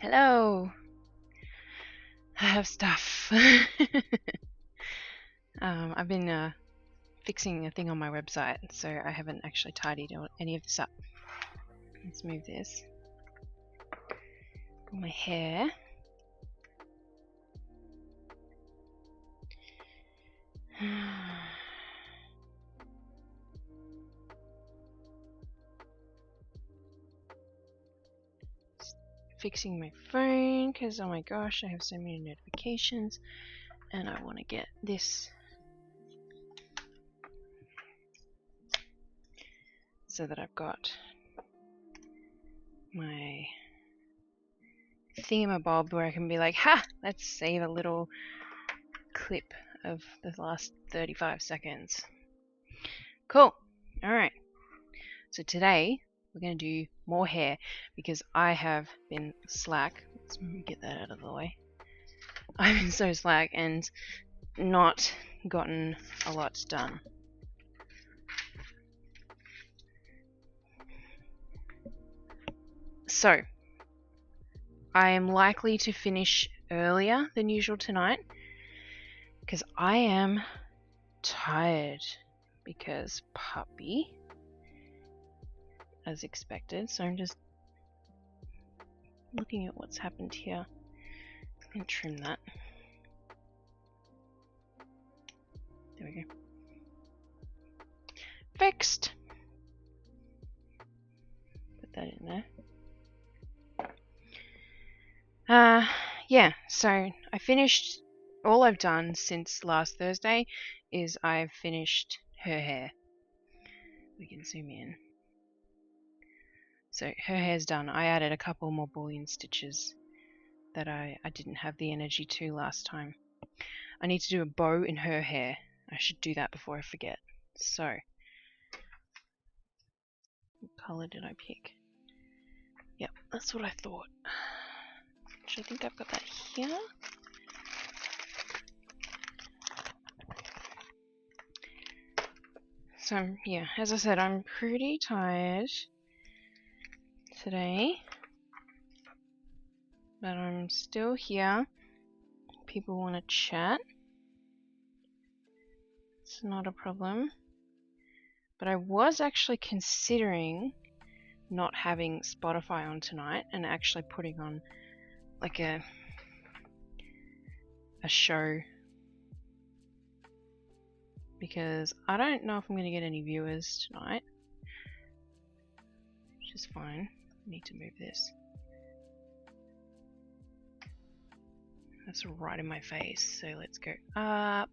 Hello. I have stuff. I've been fixing a thing on my website, so I haven't actually tidied any of this up. Let's move this. My hair. Fixing my phone because oh my gosh, I have so many notifications and I want to get this so that I've got my thingamabob where I can be like, ha, let's save a little clip of the last 35 seconds. Cool. Alright. So today we're going to do more hair because I have been slack. Let's get that out of the way. I've been so slack and not gotten a lot done. So, I am likely to finish earlier than usual tonight because I am tired because puppy, as expected. So I'm just looking at what's happened here. I'm going to trim that. There we go. Fixed. Put that in there. Yeah, so I finished, all I've done since last Thursday is I've finished her hair. We can zoom in. So her hair's done. I added a couple more bullion stitches that I didn't have the energy to last time. I need to do a bow in her hair. I should do that before I forget. So, what colour did I pick? Yep, that's what I thought. Actually, I think I've got that here. So, yeah, as I said, I'm pretty tired today. But I'm still here. People want to chat. It's not a problem. But I was actually considering not having Spotify on tonight and actually putting on like a show, because I don't know if I'm going to get any viewers tonight, which is fine. I need to move this. That's right in my face, so let's go up.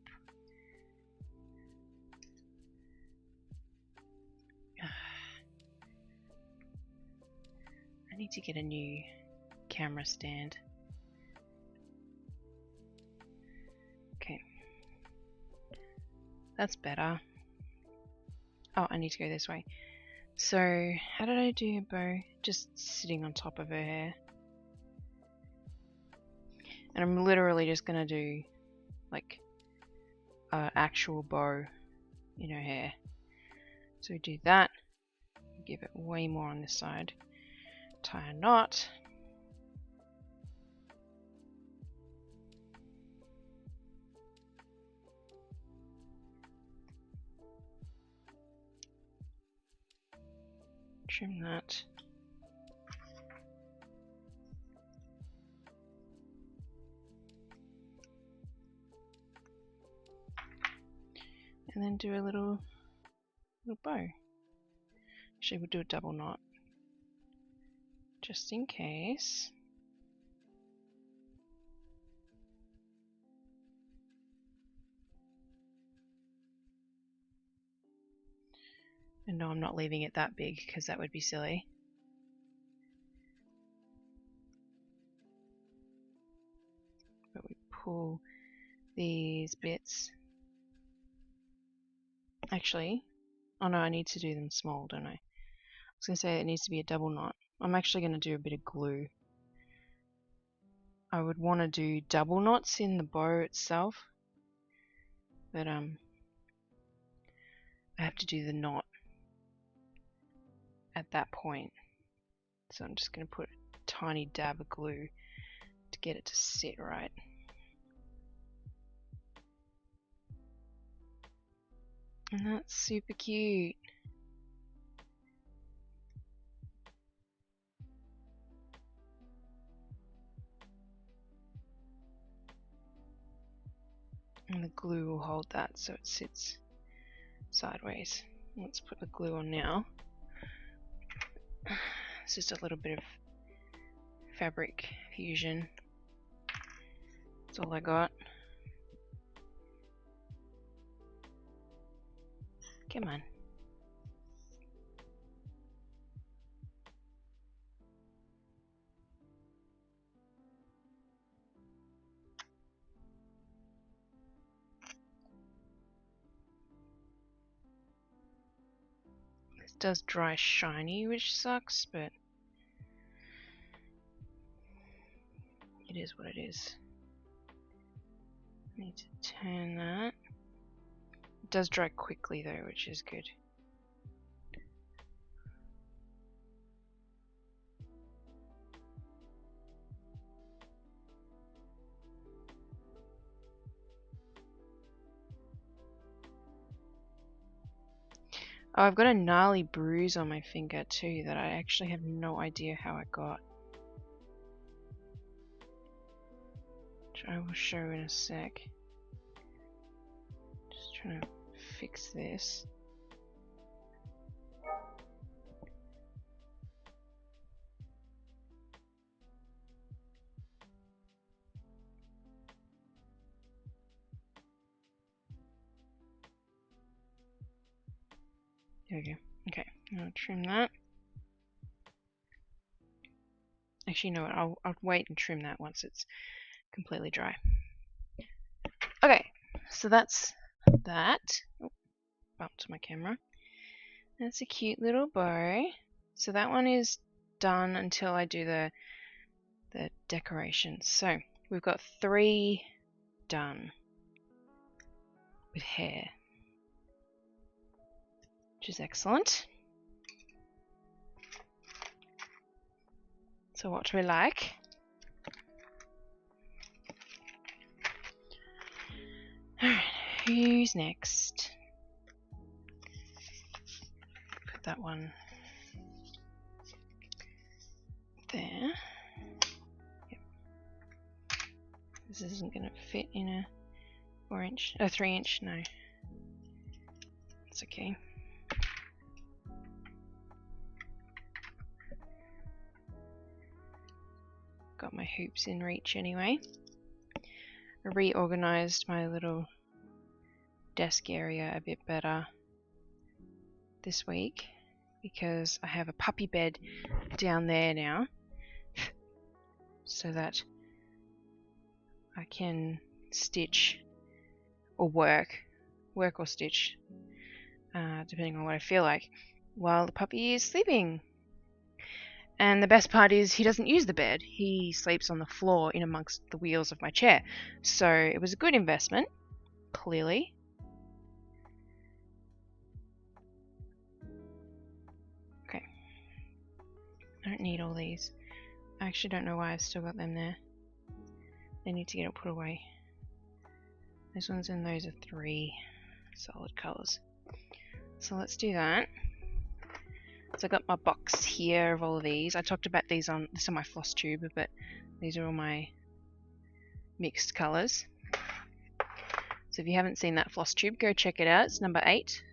I need to get a new camera stand. Okay. That's better. Oh, I need to go this way. So, how did I do a bow? Just sitting on top of her hair. And I'm literally just gonna do like an actual bow in her hair. So we do that. Give it way more on this side. Tie a knot. Trim that. And then do a little bow. Actually, we'll do a double knot. Just in case. And no, I'm not leaving it that big because that would be silly. But we pull these bits. Actually, oh no, I need to do them small, don't I? I was going to say it needs to be a double knot. I'm actually going to do a bit of glue. I would want to do double knots in the bow itself, but I have to do the knot at that point. So I'm just going to put a tiny dab of glue get it to sit right. And that's super cute. And the glue will hold that so it sits sideways. Let's put the glue on now. It's just a little bit of fabric fusion. That's all I got. Come on. This does dry shiny, which sucks, but it is what it is. Need to turn that. It does dry quickly though, which is good. Oh, I've got a gnarly bruise on my finger too that I actually have no idea how I got. Which I will show in a sec. Just trying to fix this. There we go. Okay, I'll trim that. Actually, you know what? I'll wait and trim that once it's completely dry. Okay, so that's that. Oh, bumped my camera. That's a cute little bow. So that one is done until I do the decorations. So we've got 3 done with hair, which is excellent. So what do we like? Alright, who's next? Put that one there. Yep. This isn't going to fit in a 4-inch, a 3-inch, no. It's okay. Got my hoops in reach anyway. I reorganized my little desk area a bit better this week because I have a puppy bed down there now so that I can stitch or work or stitch depending on what I feel like while the puppy is sleeping. And the best part is he doesn't use the bed. He sleeps on the floor in amongst the wheels of my chair. So it was a good investment, clearly. Okay. I don't need all these. I actually don't know why I've still got them there. They need to get it put away. Those ones and those are 3 solid colours. So let's do that. So I got my box here of all of these. I talked about these on this on my floss tube, but these are all my mixed colours. So if you haven't seen that floss tube, go check it out. It's number 8.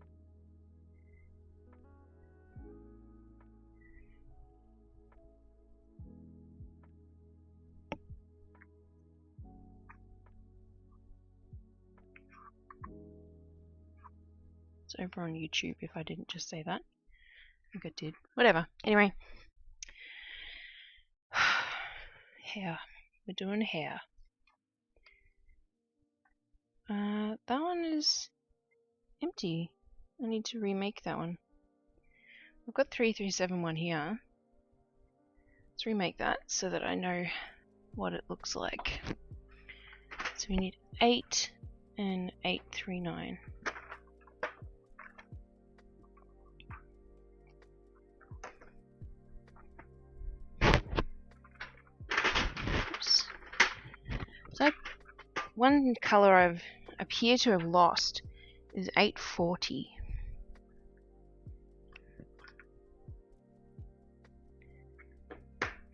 It's over on YouTube if I didn't just say that. I think I did. Whatever. Anyway. Hair. We're doing hair. That one is empty. I need to remake that one. I've got 3371 here. Let's remake that so that I know what it looks like. So we need 8 and 839. Oops. one colour I've appear to have lost is 840.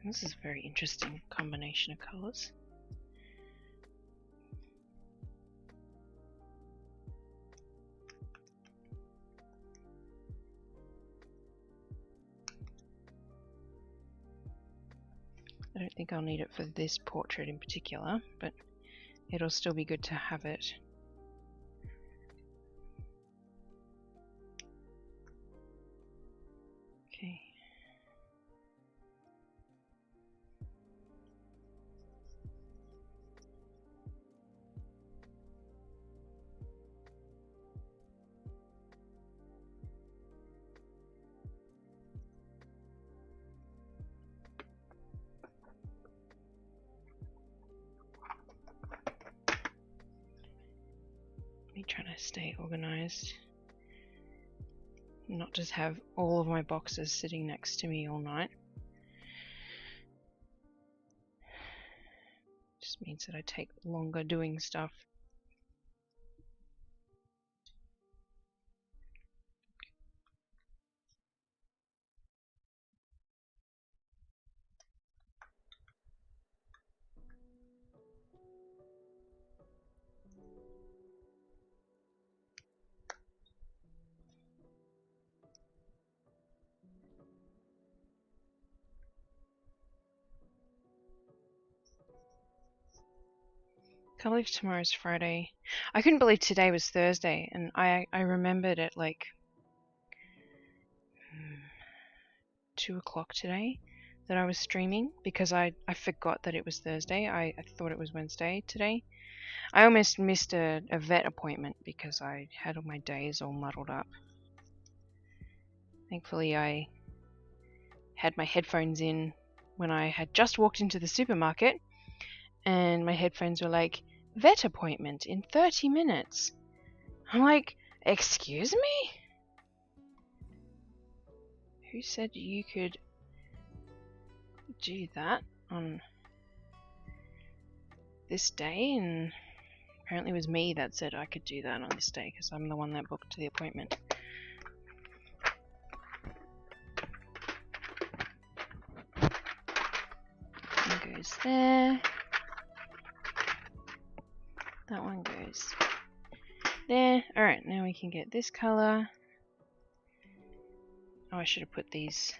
This is a very interesting combination of colours. I don't think I'll need it for this portrait in particular, but it'll still be good to have it. Okay. Me trying to stay organized, not just have all of my boxes sitting next to me all night. Just means that I take longer doing stuff. Can't believe tomorrow's Friday. I couldn't believe today was Thursday, and I remembered at like 2 o'clock today that I was streaming because I forgot that it was Thursday. I thought it was Wednesday today. I almost missed a vet appointment because I had all my days all muddled up. Thankfully I had my headphones in when I had just walked into the supermarket, and my headphones were like, vet appointment in 30 minutes. I'm like, excuse me? Who said you could do that on this day? And apparently it was me that said I could do that on this day because I'm the one that booked the appointment. One goes there. That one goes there. Alright, now we can get this colour. Oh, I should have put this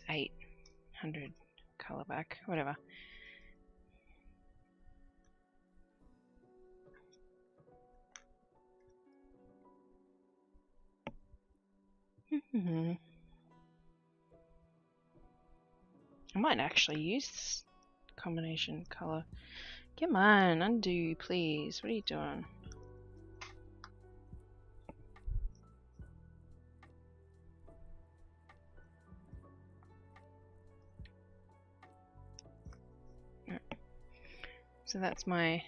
800 colour back. Whatever. I might actually use this combination colour. Come on, undo, please. What are you doing? So that's my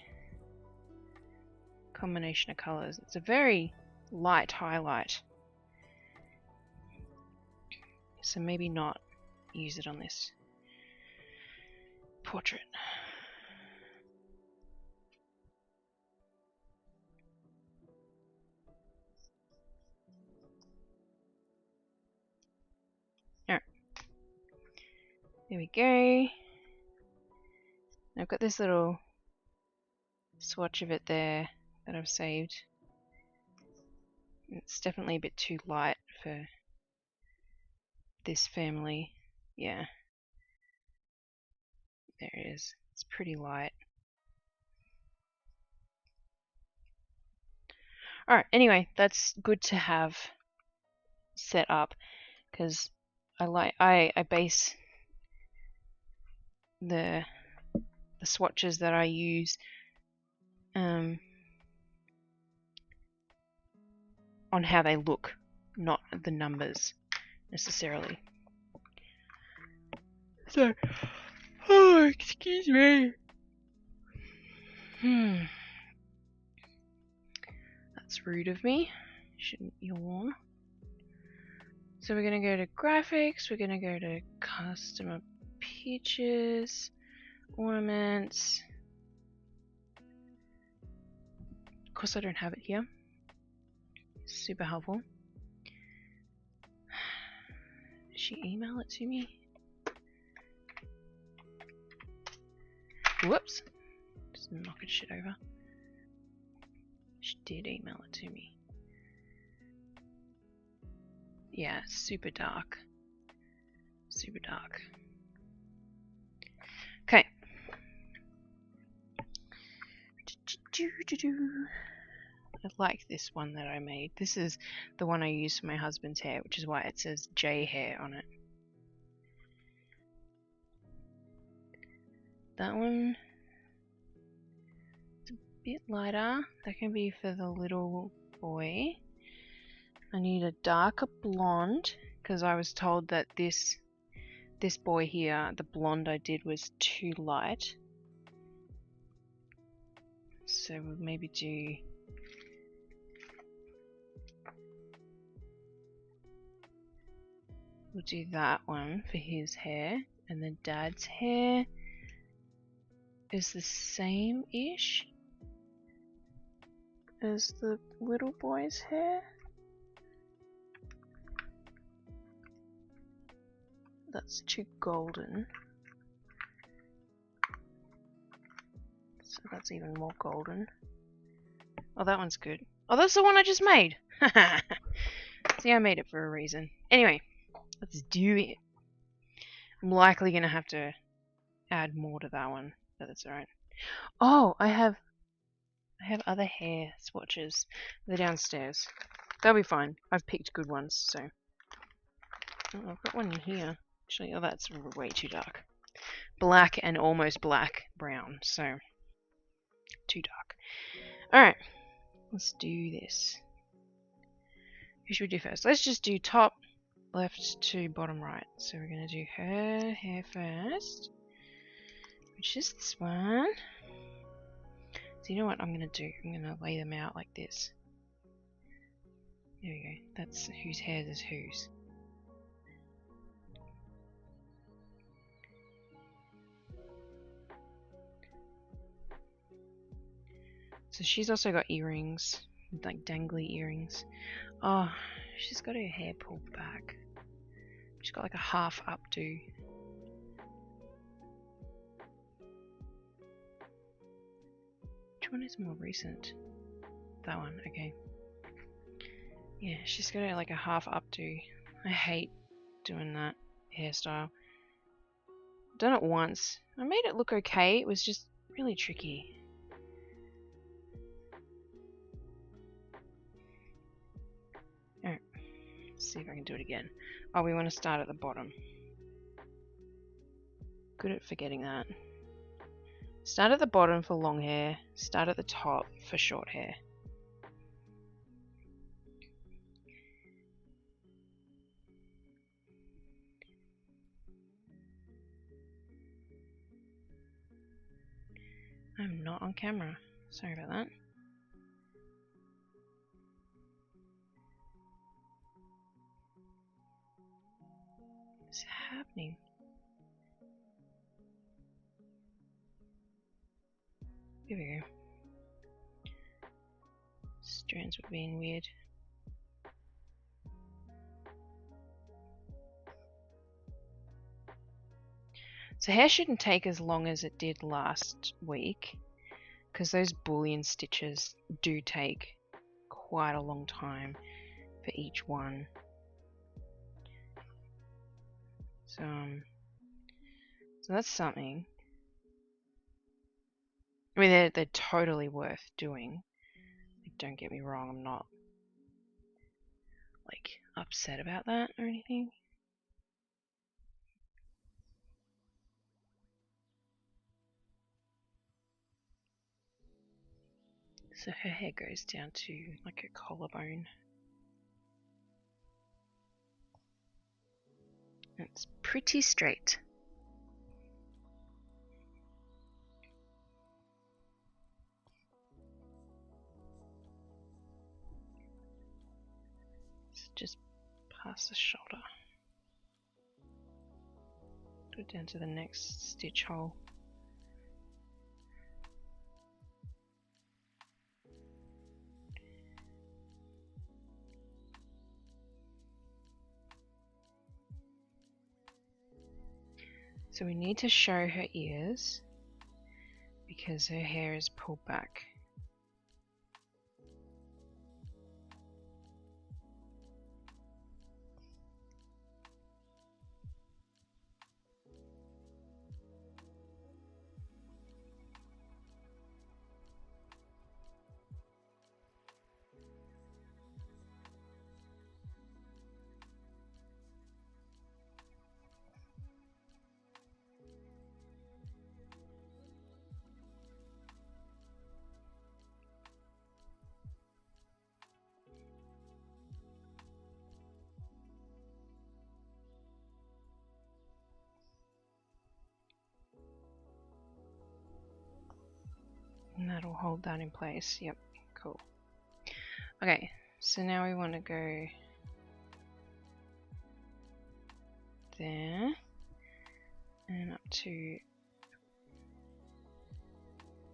combination of colours. It's a very light highlight, so maybe not use it on this portrait. Alright, there we go. I've got this little swatch of it there that I've saved. It's definitely a bit too light for this family. Yeah, there it is. It's pretty light. Alright, anyway, that's good to have set up because I base the swatches that I use on how they look, not the numbers necessarily. So, oh, excuse me. That's rude of me. Shouldn't yawn. So we're going to go to graphics, we're going to go to customer pictures, ornaments, course I don't have it here. Super helpful. Did she email it to me? Whoops. Just knocking shit over. She did email it to me. Yeah, super dark. Super dark. Okay. I like this one that I made. This is the one I used for my husband's hair, which is why it says J hair on it. That one is a bit lighter. That can be for the little boy. I need a darker blonde because I was told that this boy here, the blonde I did was too light. So we'll maybe do that one for his hair, and then Dad's hair is the same-ish as the little boy's hair. That's too golden. So that's even more golden. Oh, that one's good. Oh, that's the one I just made! See, I made it for a reason. Anyway, let's do it. I'm likely gonna have to add more to that one, but that's alright. Oh, I have other hair swatches. They're downstairs. They'll be fine. I've picked good ones, so. Oh, I've got one in here. Actually, oh, that's way too dark. Black and almost black brown, so too dark. Alright, let's do this. Who should we do first? Let's just do top left to bottom right. So we're going to do her hair first, which is this one. So you know what I'm going to do? I'm going to lay them out like this. There we go. That's whose hair is whose. So she's also got earrings, like dangly earrings. Oh, she's got her hair pulled back. She's got like a half updo. Which one is more recent? That one, okay. Yeah, she's got like a half updo. I hate doing that hairstyle. Done it once. I made it look okay, it was just really tricky. Alright, let's see if I can do it again. Oh, we want to start at the bottom. Good at forgetting that. Start at the bottom for long hair, start at the top for short hair. I'm not on camera. Sorry about that. What's happening? Here we go. Strands were being weird. So hair shouldn't take as long as it did last week, because those bullion stitches do take quite a long time for each one. So that's something. I mean, they're totally worth doing. Like, don't get me wrong, I'm not like upset about that or anything. So her hair goes down to like a collarbone. It's pretty straight. So just past the shoulder. Go down to the next stitch hole. So we need to show her ears because her hair is pulled back. And that'll hold that in place. Yep, cool. Okay, so now we want to go there and up to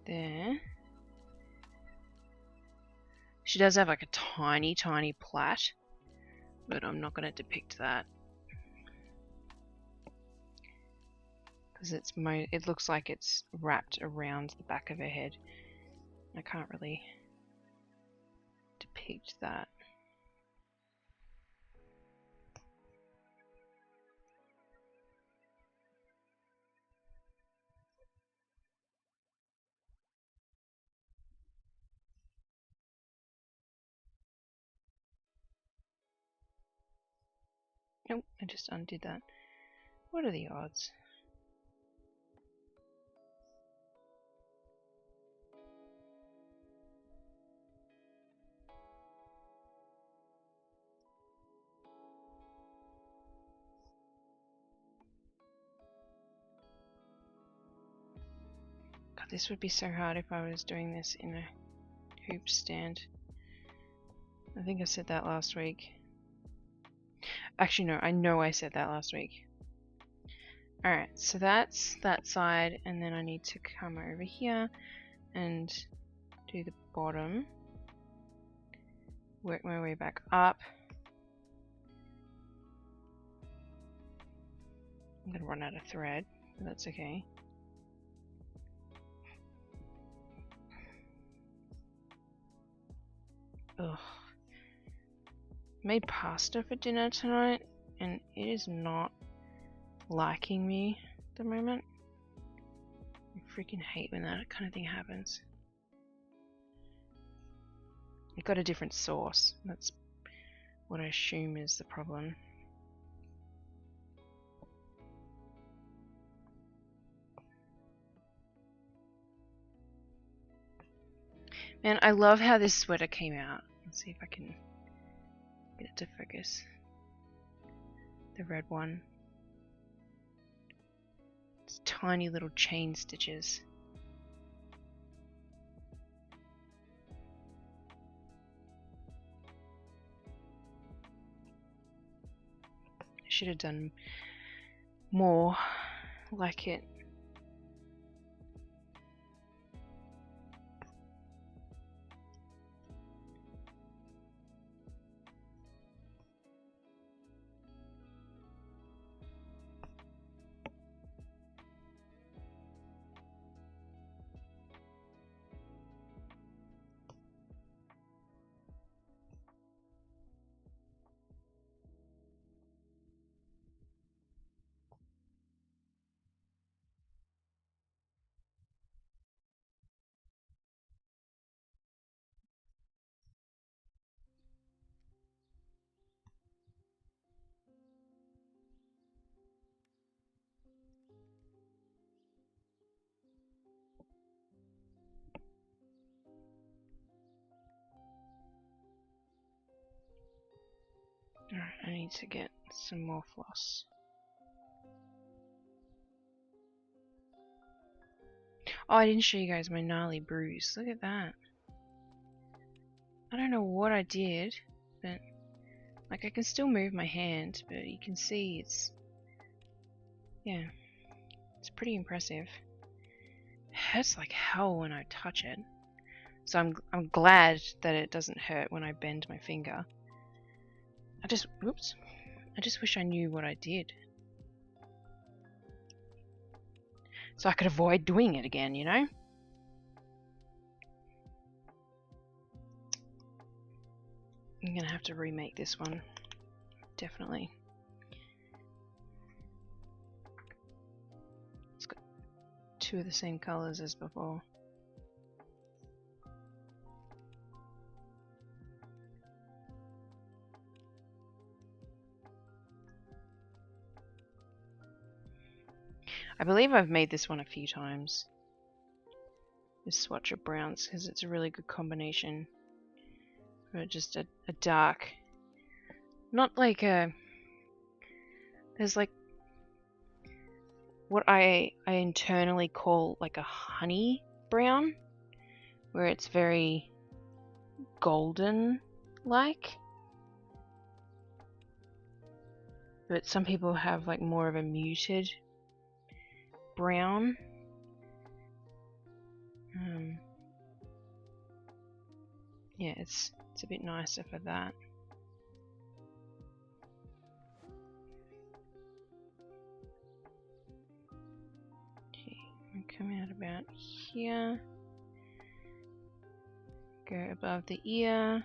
there. She does have like a tiny plait, but I'm not going to depict that because it looks like it's wrapped around the back of her head. I can't really depict that. Nope, I just undid that. What are the odds? God, this would be so hard if I was doing this in a hoop stand. I think I said that last week. Actually, no, I know I said that last week. Alright, so that's that side, and then I need to come over here and do the bottom. Work my way back up. I'm gonna run out of thread, but that's okay. Ugh. Made pasta for dinner tonight, and it is not liking me at the moment. I freaking hate when that kind of thing happens. I got a different sauce. That's what I assume is the problem. Man, I love how this sweater came out. Let's see if I can get it to focus. The red one. It's tiny little chain stitches. I should have done more like it. Alright, I need to get some more floss. Oh, I didn't show you guys my gnarly bruise. Look at that. I don't know what I did, but like I can still move my hand, but you can see it's, yeah, it's pretty impressive. It hurts like hell when I touch it. So I'm glad that it doesn't hurt when I bend my finger. Oops. I just wish I knew what I did. so I could avoid doing it again, you know? I'm gonna have to remake this one, definitely. It's got two of the same colors as before. I believe I've made this one a few times. This swatch of browns, because it's a really good combination. But just a dark, not like a, there's like what I internally call like a honey brown, where it's very golden like. But some people have like more of a muted brown. Yeah, it's a bit nicer for that. Okay, I'm coming out about here. Go above the ear.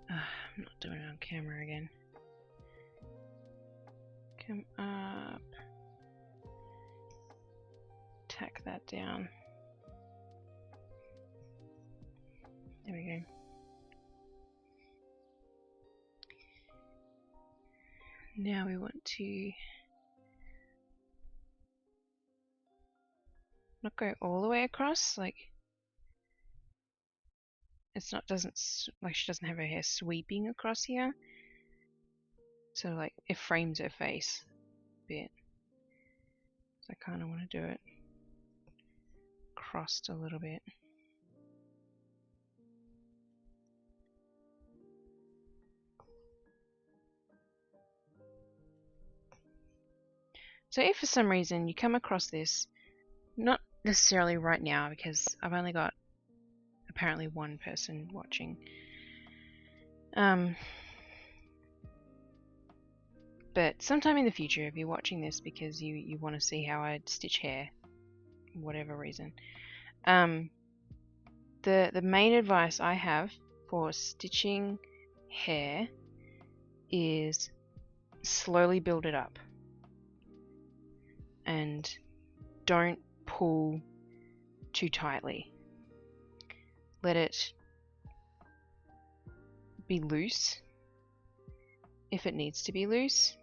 I'm not doing it on camera again. Come up. Tack that down. There we go. Now we want to not go all the way across, like it's not like she doesn't have her hair sweeping across here. So like it frames her face a bit. So I kind of want to do it crossed a little bit. So if for some reason you come across this, not necessarily right now because I've only got apparently one person watching, but sometime in the future if you're watching this because you want to see how I stitch hair, whatever reason, the main advice I have for stitching hair is slowly build it up and don't pull too tightly. Let it be loose if it needs to be loose.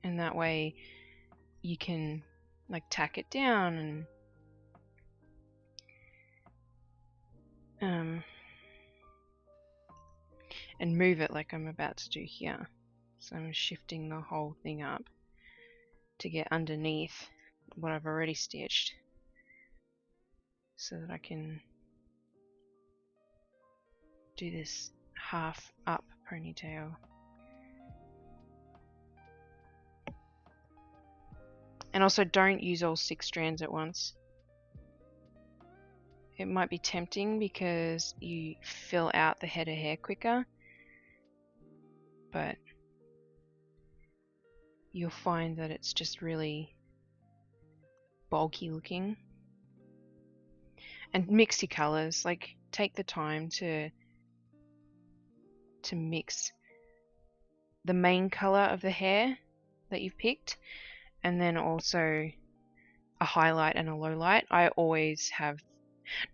And that way you can like tack it down and move it like I'm about to do here. So I'm shifting the whole thing up to get underneath what I've already stitched so that I can do this half up ponytail. And also don't use all 6 strands at once. It might be tempting because you fill out the head of hair quicker, but you'll find that it's just really bulky looking. And mix your colors, like take the time to mix the main color of the hair that you've picked and then also a highlight and a low light. I always have,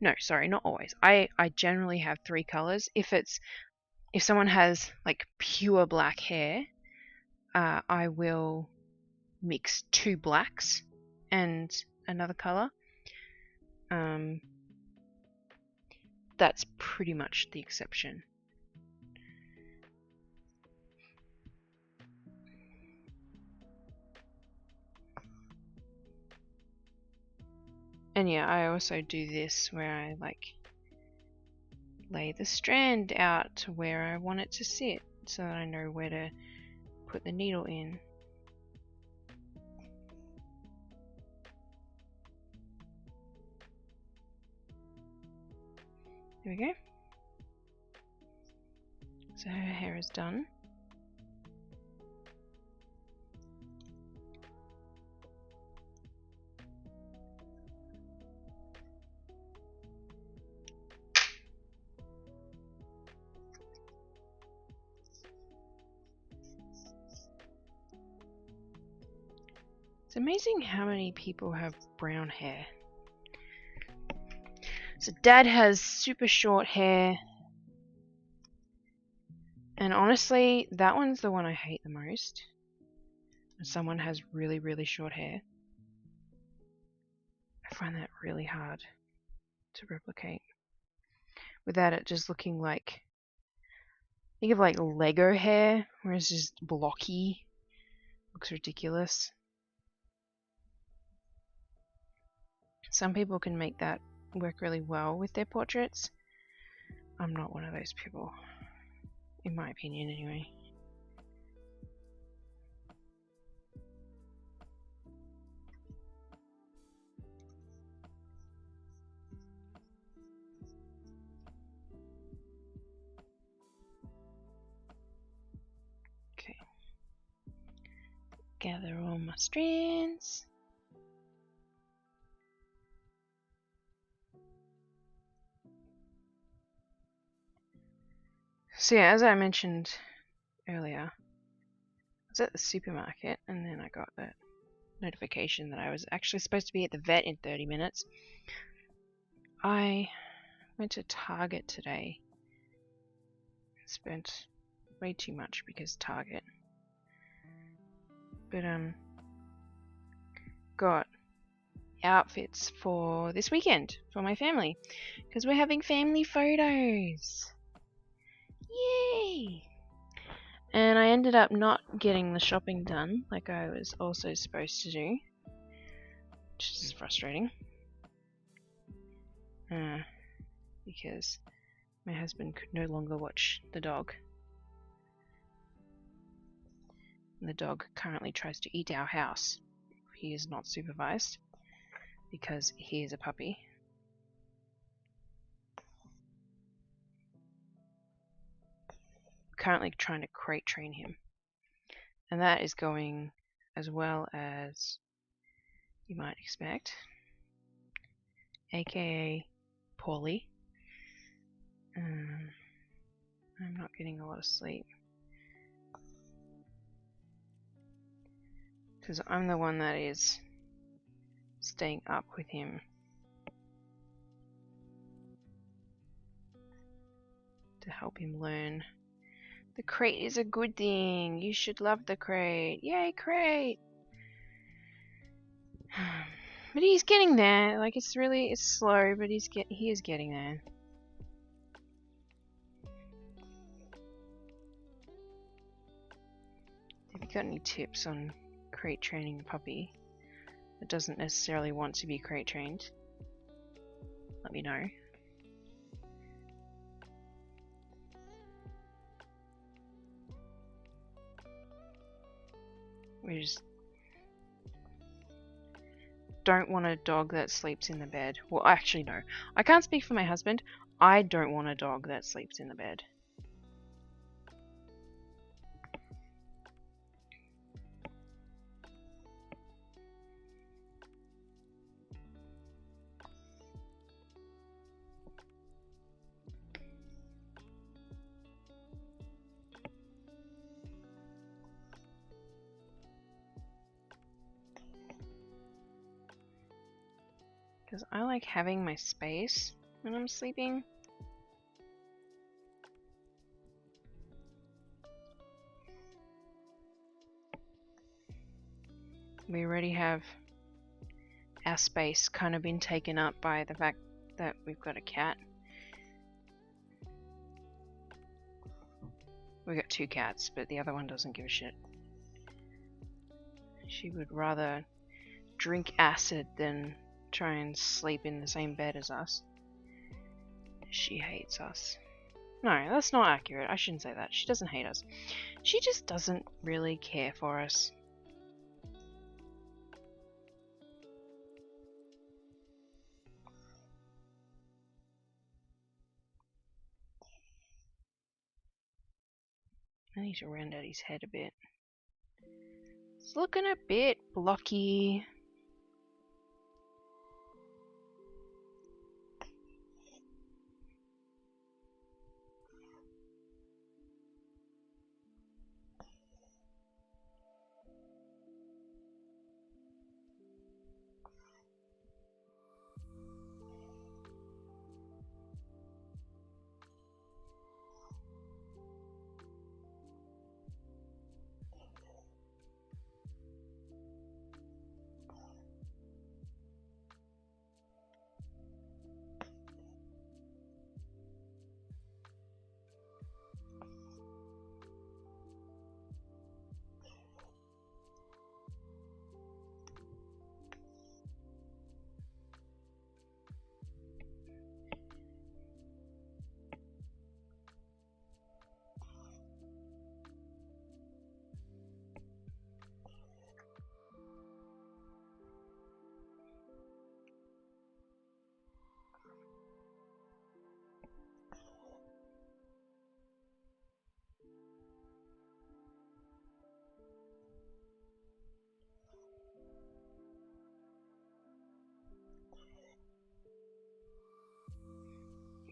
no, sorry, not always. I generally have 3 colors. If someone has like pure black hair, I will mix 2 blacks and another color. That's pretty much the exception. And yeah, I also do this where I like lay the strand out to where I want it to sit so that I know where to put the needle in. There we go. So her hair is done. It's amazing how many people have brown hair. So Dad has super short hair. And honestly, that one's the one I hate the most. When someone has really, really short hair. I find that really hard to replicate. Without it just looking like... Think of like Lego hair, where it's just blocky. Looks ridiculous. Some people can make that work really well with their portraits. I'm not one of those people. In my opinion, anyway. Okay. Gather all my strands. So yeah, as I mentioned earlier, I was at the supermarket and then I got that notification that I was actually supposed to be at the vet in 30 minutes. I went to Target today. Spent way too much because Target. But got outfits for this weekend for my family because we're having family photos. Yay! And I ended up not getting the shopping done like I was also supposed to do, which is frustrating. Because my husband could no longer watch the dog. And the dog currently tries to eat our house. He is not supervised because he is a puppy. Currently trying to crate train him. And that is going as well as you might expect. AKA poorly. I'm not getting a lot of sleep. Because I'm the one that is staying up with him. To help him learn. The crate is a good thing. You should love the crate. Yay, crate! But he's getting there. Like it's slow, but he is getting there. If you got any tips on crate training a puppy that doesn't necessarily want to be crate trained, let me know. We just don't want a dog that sleeps in the bed. Well, actually no. I can't speak for my husband. I don't want a dog that sleeps in the bed. Because I like having my space when I'm sleeping. We already have our space kind of been taken up by the fact that we've got a cat. We've got 2 cats, but the other one doesn't give a shit. She would rather drink acid than try and sleep in the same bed as us. She hates us. No, that's not accurate. I shouldn't say that. She doesn't hate us. She just doesn't really care for us. I need to round out his head a bit. It's looking a bit blocky.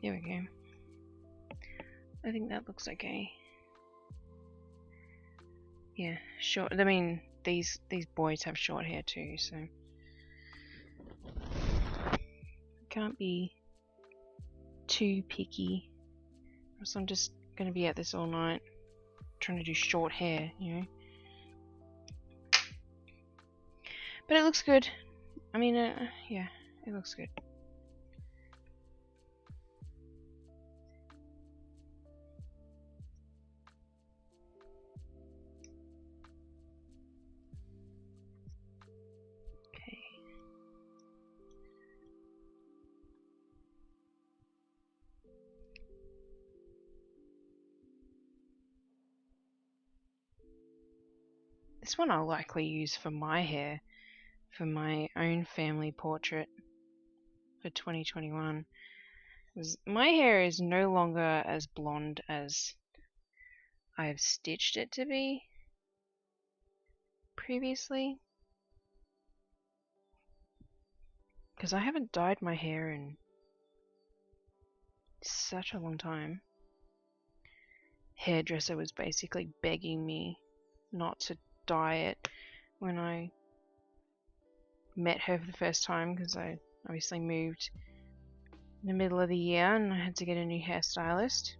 There we go. I think that looks okay. Yeah, short. I mean, these boys have short hair too, so can't be too picky. Or else I'm just gonna be at this all night trying to do short hair, you know. But it looks good. I mean, yeah, it looks good. Okay. This one I'll likely use for my hair, for my own family portrait for 2021. Because my hair is no longer as blonde as I've stitched it to be previously. Because I haven't dyed my hair in such a long time. Hairdresser was basically begging me not to dye it when I met her for the first time, because I obviously moved in the middle of the year and I had to get a new hairstylist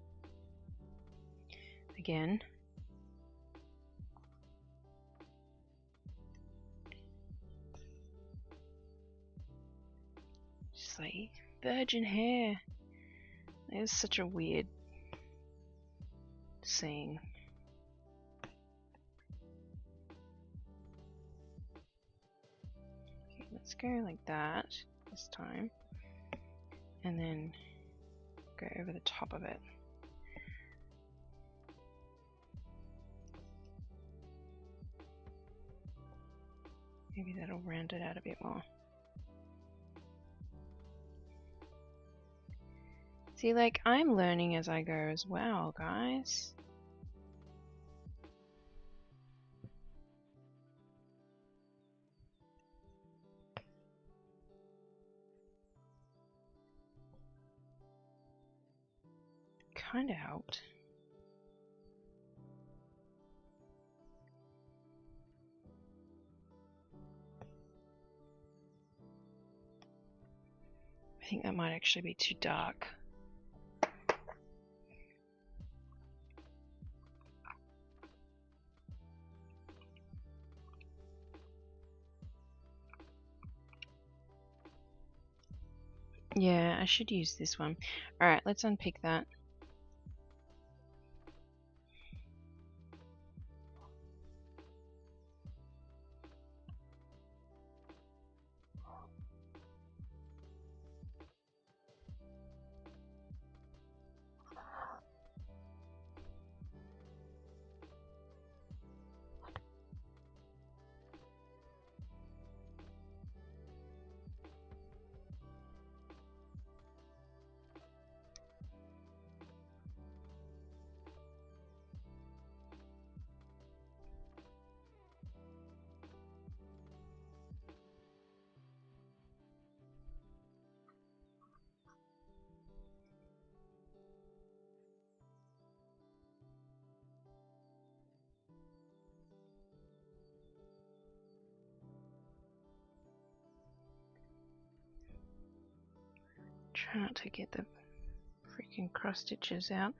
again. Just like, virgin hair. It's such a weird saying. Okay, let's go like that this time, and then go over the top of it. Maybe that'll round it out a bit more. See, like, I'm learning as I go as well, guys. Kinda helped. I think that might actually be too dark. Yeah, I should use this one. Alright, let's unpick that. Try not to get the freaking cross stitches out.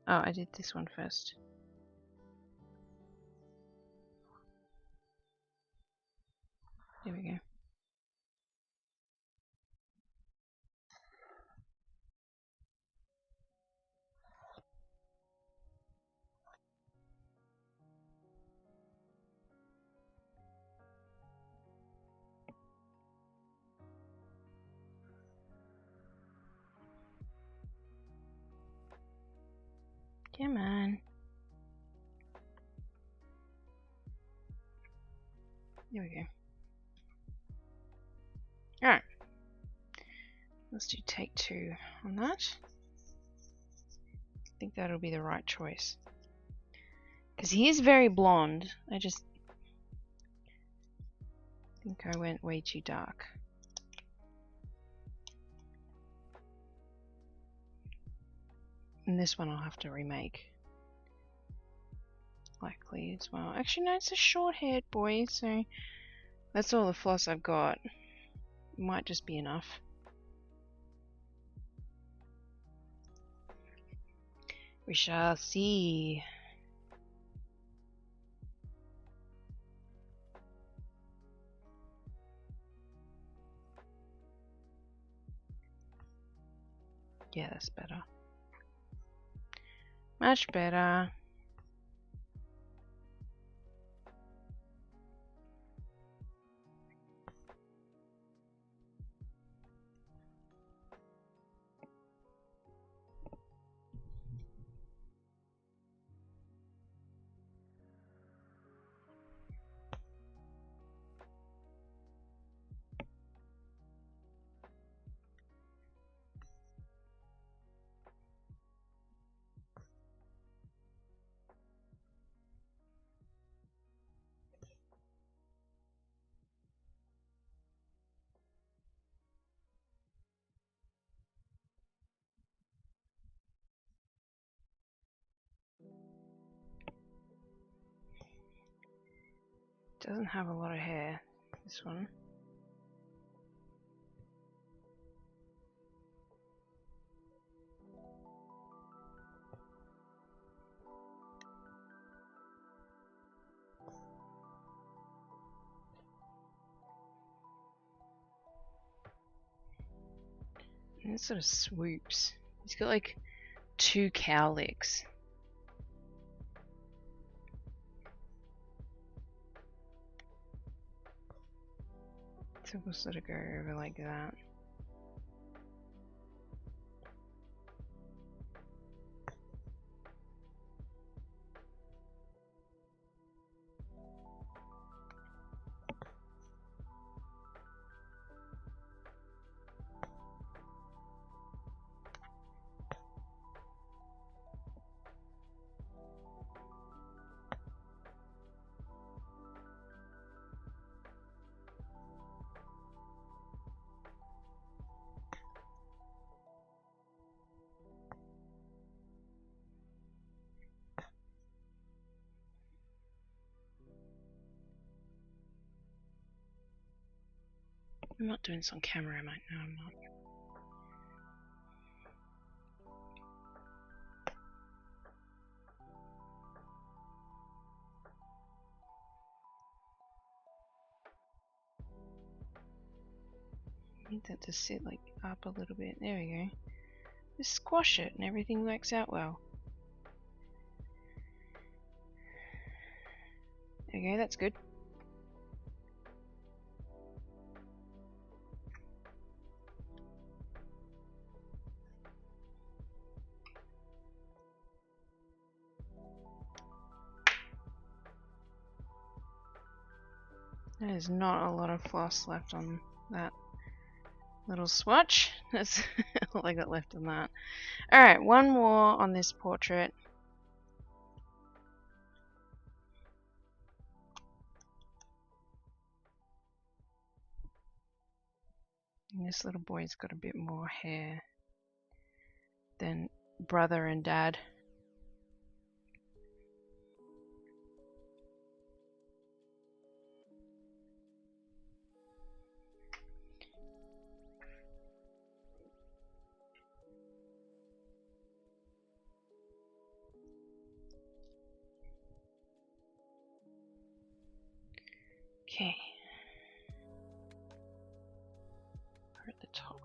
Oh, I did this one first. There we go. Come on. There we go. Alright. Let's do take 2 on that. I think that'll be the right choice. Because he is very blonde. I just think I went way too dark. And this one I'll have to remake. Likely as well. Actually, no, it's a short-haired boy, so that's all the floss I've got. Might just be enough. We shall see. Yeah, that's better. Much better. Doesn't have a lot of hair, this one. And it sort of swoops. He's got like 2 cowlicks. So we'll sort of go over like that. I'm not doing this on camera, am I? No, I'm not. I need that to sit like up a little bit. There we go. Just squash it and everything works out well. Okay, that's good. There's not a lot of floss left on that little swatch. That's all I got left on that. Alright, one more on this portrait. And this little boy's got a bit more hair than brother and dad. Okay. We're at the top.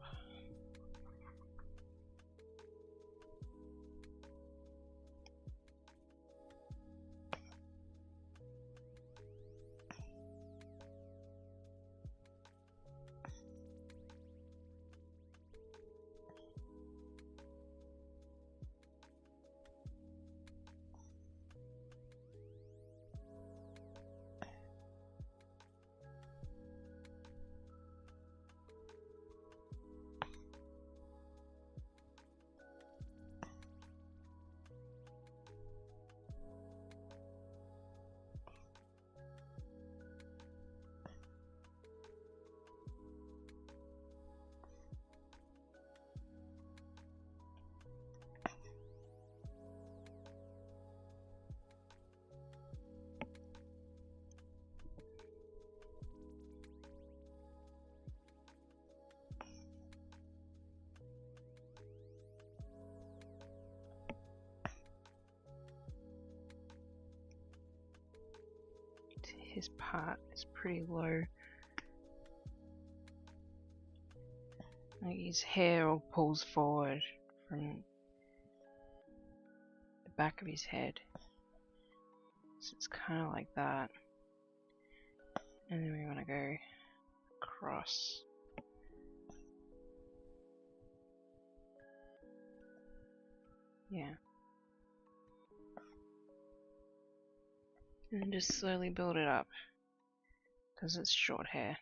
His part is pretty low. Like his hair all pulls forward from the back of his head. So it's kind of like that. And then we want to go across. Yeah. And just slowly build it up. Because it's short hair.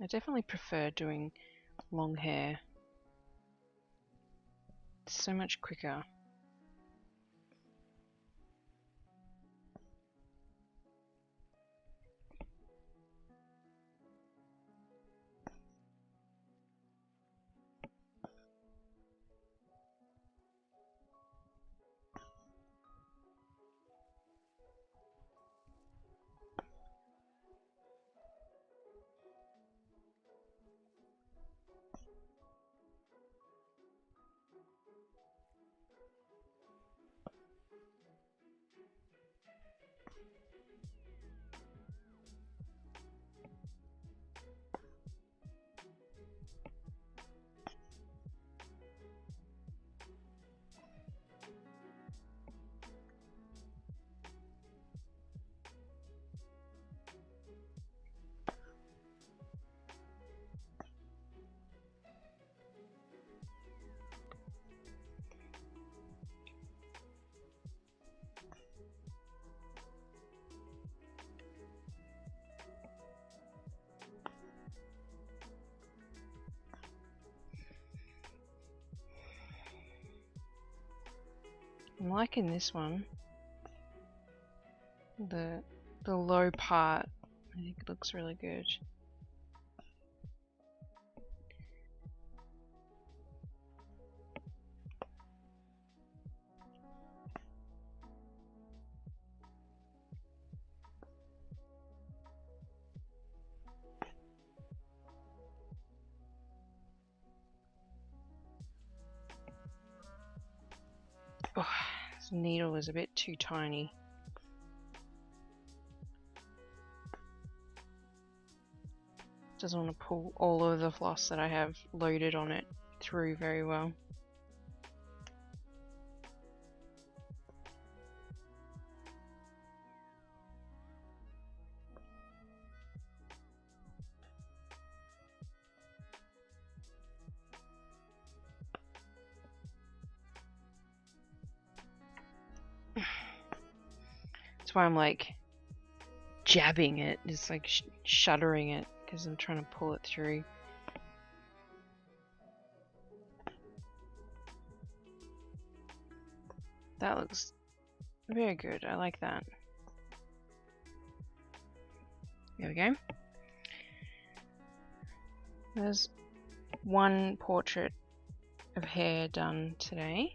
I definitely prefer doing long hair. It's so much quicker. I'm liking this one. The low part, I think it looks really good. Oh, this needle is a bit too tiny. Doesn't want to pull all of the floss that I have loaded on it through very well. That's why I'm like jabbing it, just like shuddering it, because I'm trying to pull it through. That looks very good. I like that. There we go. There's one portrait of hair done today,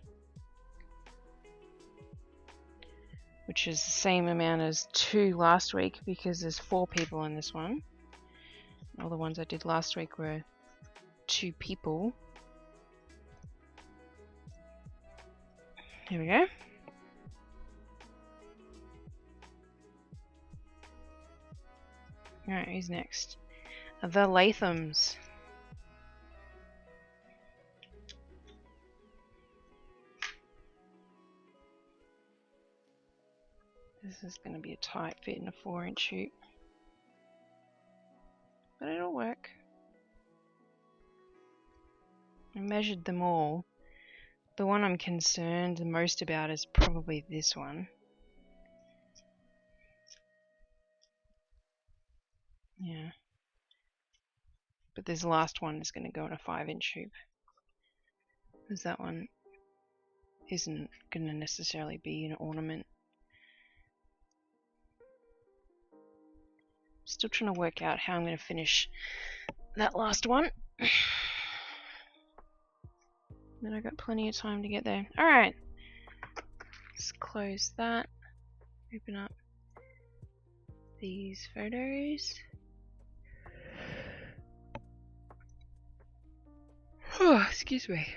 which is the same amount as 2 last week because there's 4 people in this one. All the ones I did last week were 2 people. Here we go. Alright, who's next? The Lathams. This is going to be a tight fit in a 4-inch shoot. But it'll work. I measured them all. The one I'm concerned the most about is probably this one. Yeah. But this last one is going to go in a 5-inch hoop. Because that one isn't going to necessarily be an ornament. Still trying to work out how I'm going to finish that last one. Then I got plenty of time to get there. Alright. Let's close that. Open up these photos. Oh, excuse me.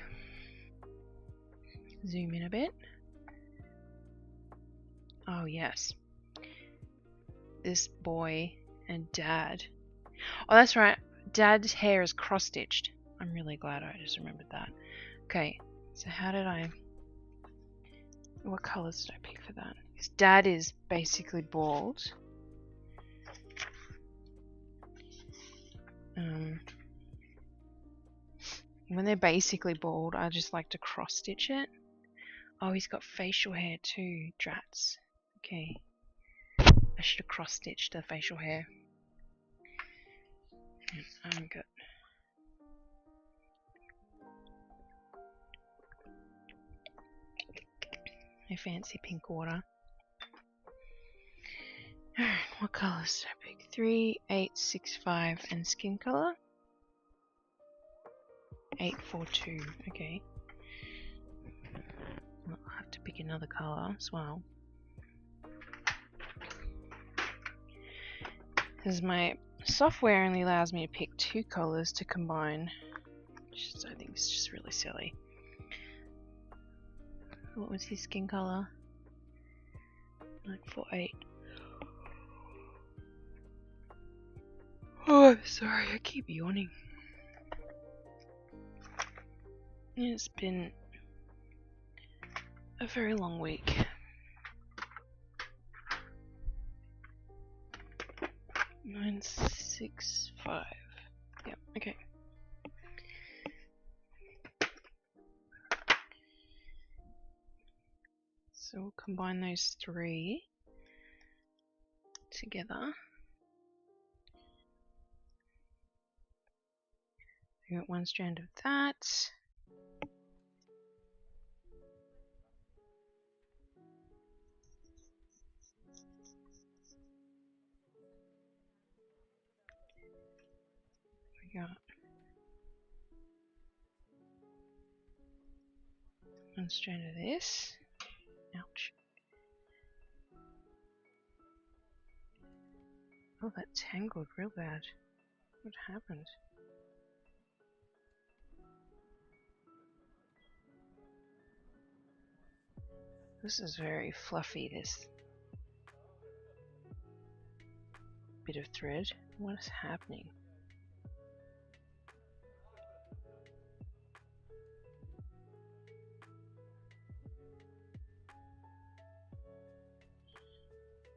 Zoom in a bit. Oh, yes. This boy and dad. Oh, that's right. Dad's hair is cross-stitched. I'm really glad I just remembered that. Okay, so how did I... What colours did I pick for that? His dad is basically bald. When they're basically bald, I just like to cross-stitch it. Oh, he's got facial hair too. Drats. Okay. I should have cross-stitched the facial hair. I'm good. No fancy pink water. Alright, what colours did I pick? 3, 8, 6, 5, and skin colour? 8, 4, 2. Okay. Well, I'll have to pick another colour as well. Because my software only allows me to pick 2 colours to combine. Which I think is just really silly. What was his skin colour? 9, 4, 8. Oh, I'm sorry, I keep yawning. It's been a very long week. 9, 6, 5. Yep, okay. So we'll combine those 3 together. We got 1 strand of that. We got 1 strand of this. Ouch. Oh, that tangled real bad. What happened? This is very fluffy, this bit of thread. What is happening?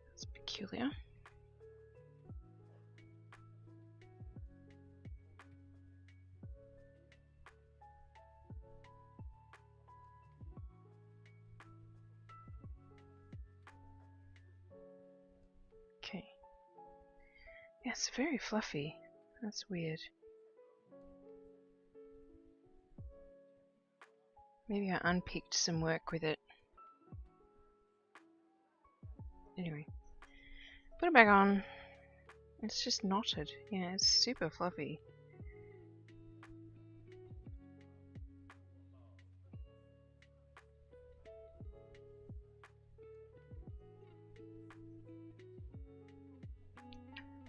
That's peculiar. Okay. Yeah, it's very fluffy. That's weird. Maybe I unpicked some work with it. Anyway. Put it back on. It's just knotted. Yeah, it's super fluffy.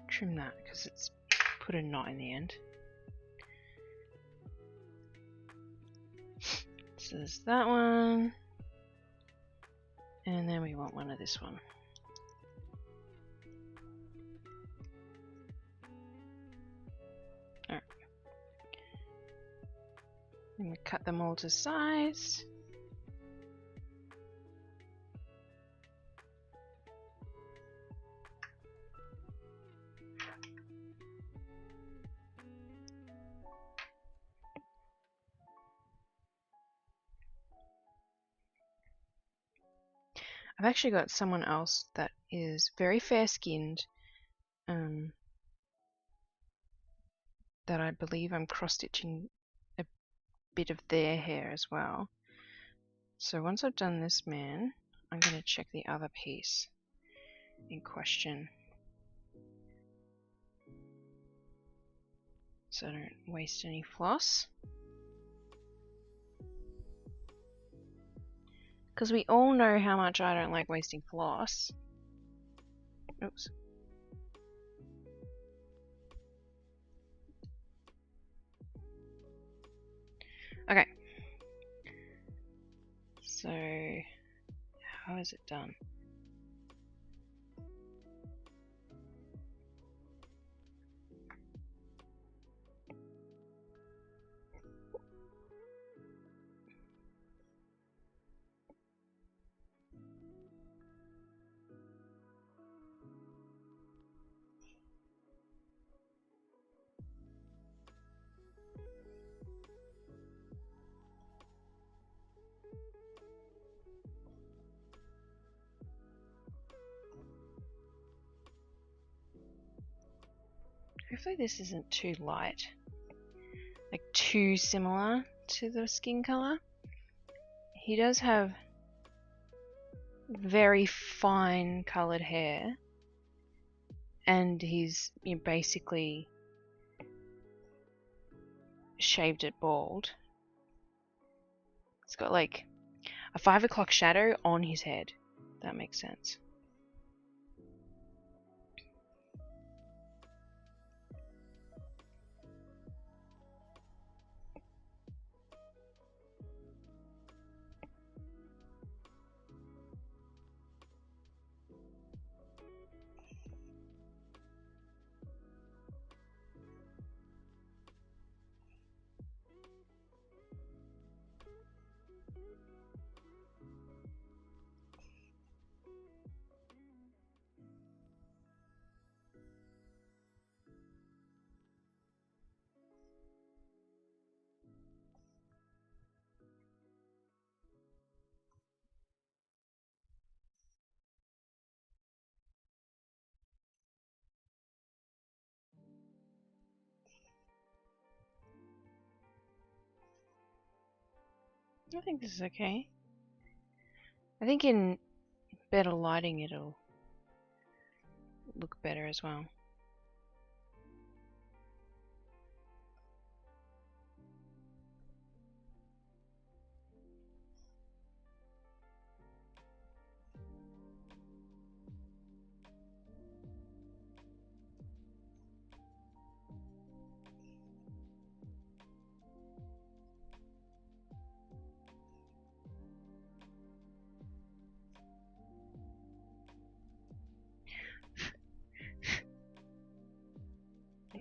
Trim that because it's put a knot in the end. So there's that one. And then we want one of this one. I'm going to cut them all to size. I've actually got someone else that is very fair-skinned, that I believe I'm cross-stitching a bit of their hair as well. So once I've done this man, I'm going to check the other piece in question, so I don't waste any floss. Because we all know how much I don't like wasting floss. Oops. Okay. So, how is it done? Hopefully this isn't too light, like too similar to the skin color. He does have very fine colored hair, and he's basically shaved it bald. It's got like a 5 o'clock shadow on his head. That makes sense. I think this is okay. I think in better lighting it'll look better as well.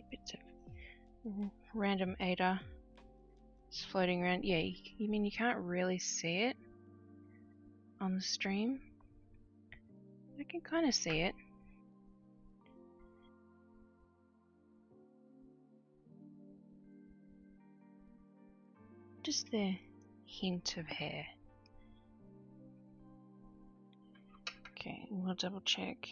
Bits of random Ada just floating around. Yeah, you mean you can't really see it on the stream? I can kind of see it. Just the hint of hair. Okay, we'll double check.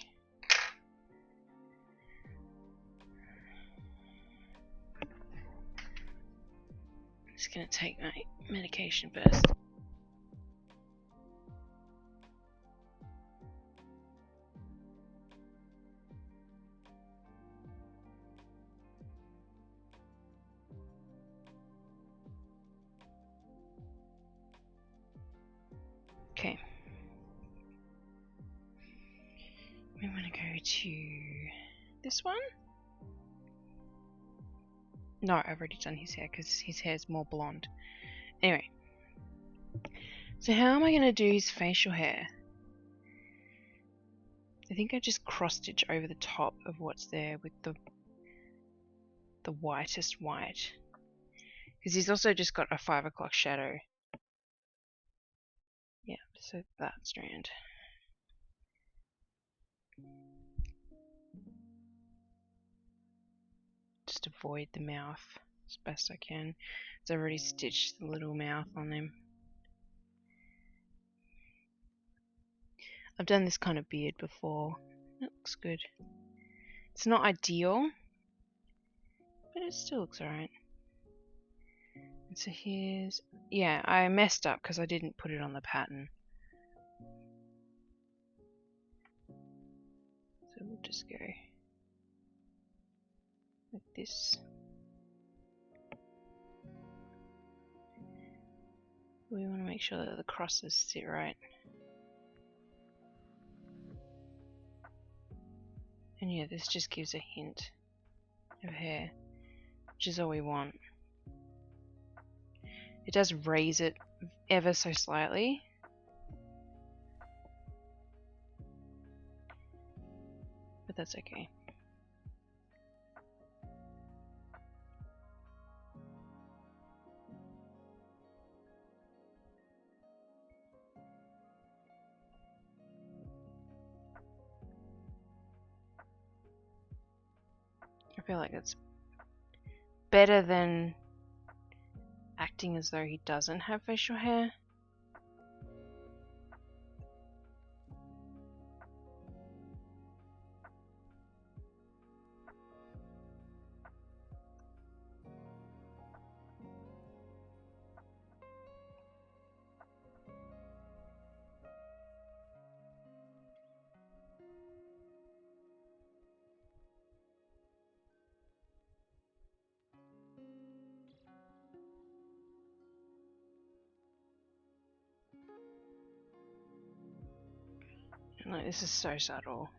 I'm just gonna take my medication first. Okay. We want to go to this one. No, I've already done his hair because his hair is more blonde. Anyway. So how am I going to do his facial hair? I think I just cross stitch over the top of what's there with the whitest white. Because he's also just got a 5 o'clock shadow. Yeah, so that strand. Just avoid the mouth as best I can. I've already stitched the little mouth on him. I've done this kind of beard before. That looks good. It's not ideal, but it still looks alright. And so here's... yeah, I messed up because I didn't put it on the pattern. So we'll just go like this. We want to make sure that the crosses sit right. And yeah, this just gives a hint of hair, which is all we want. It does raise it ever so slightly. But that's okay. I feel like it's better than acting as though he doesn't have facial hair. Like, this is so subtle.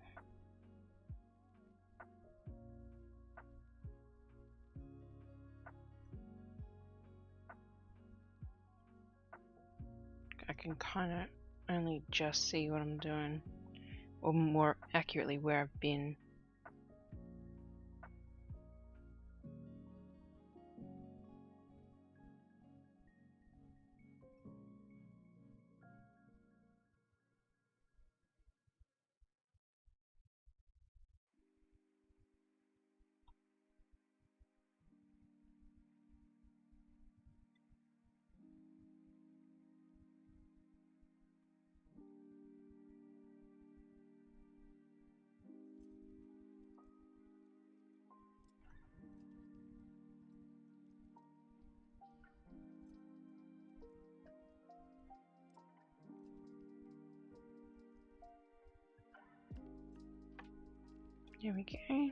I can kind of only just see what I'm doing, or more accurately where I've been. There we go.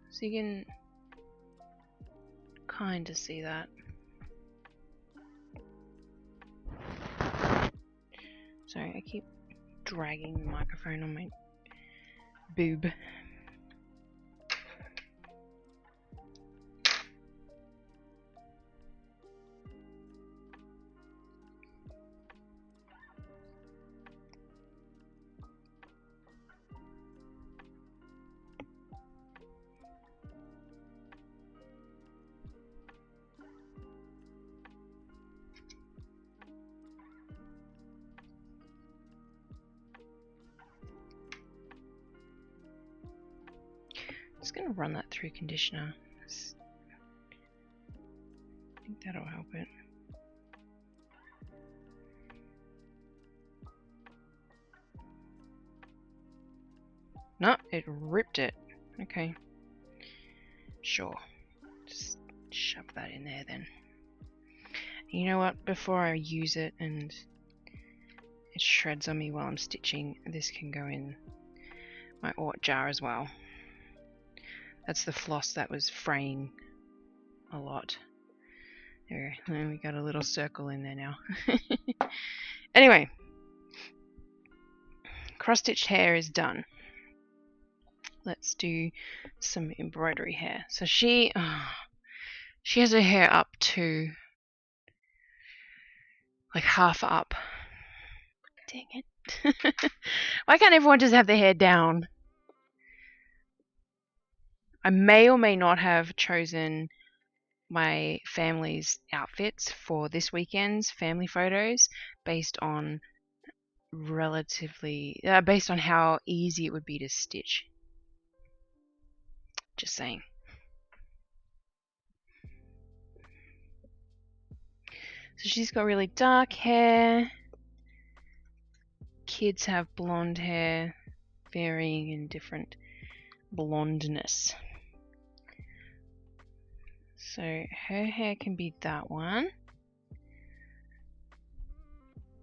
So you can kind of see that. Sorry, I keep dragging the microphone on my boob. Just gonna run that through conditioner. I think that'll help it. No, it ripped it. Okay. Sure. Just shove that in there then. You know what? Before I use it and it shreds on me while I'm stitching, this can go in my Ort jar as well. That's the floss that was fraying a lot. There, and we got a little circle in there now. Anyway, cross-stitched hair is done. Let's do some embroidery hair. So she has her hair up to like half up. Dang it. Why can't everyone just have their hair down? I may or may not have chosen my family's outfits for this weekend's family photos based on based on how easy it would be to stitch. Just saying. So she's got really dark hair. Kids have blonde hair, varying in different blondness. So her hair can be that one.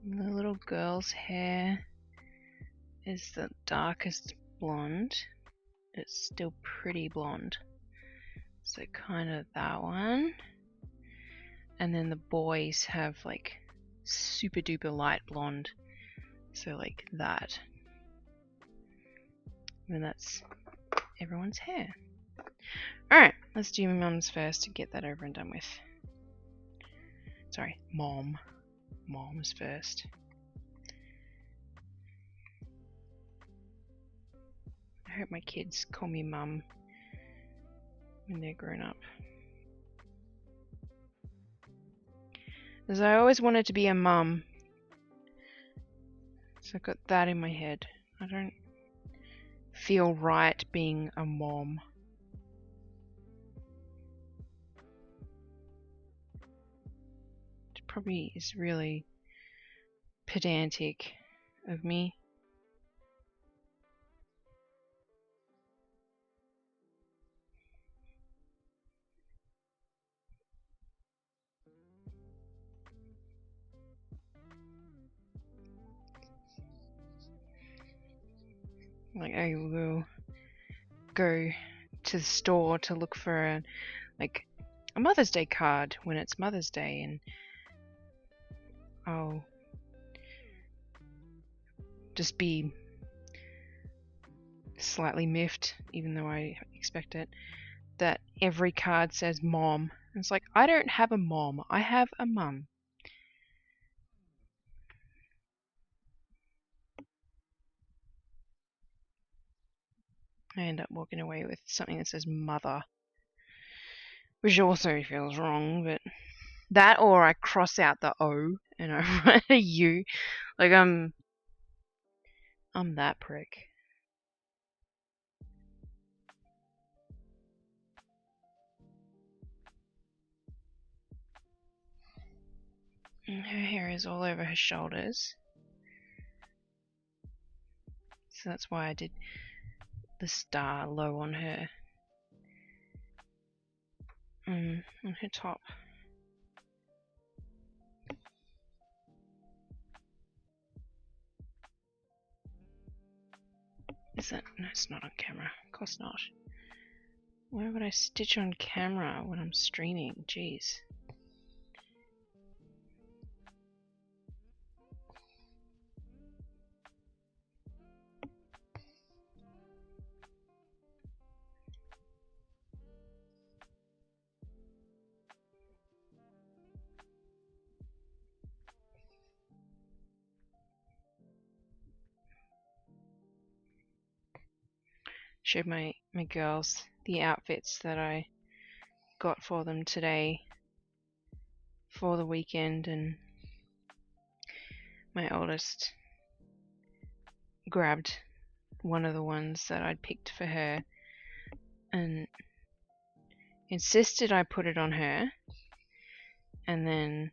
The little girl's hair is the darkest blonde. It's still pretty blonde. So kind of that one. And then the boys have like super duper light blonde. So like that. And that's everyone's hair. Alright, let's do mum's first to get that over and done with. Sorry, mom's first. I hope my kids call me mum when they're grown up. Because I always wanted to be a mum. So I've got that in my head. I don't feel right being a mom. It probably is really pedantic of me. Like I will go to the store to look for a Mother's Day card when it's Mother's Day, and I'll just be slightly miffed, even though I expect it, that every card says mom. And it's like, I don't have a mom, I have a mum. I end up walking away with something that says mother, which also feels wrong, but that, or I cross out the O and I write a U. Like I'm that prick. And her hair is all over her shoulders. So that's why I did the star low on her. On her top. Is that? No, it's not on camera. Of course not. Why would I stitch on camera when I'm streaming? Jeez. Showed my girls the outfits that I got for them today for the weekend, and my oldest grabbed one of the ones that I'd picked for her and insisted I put it on her, and then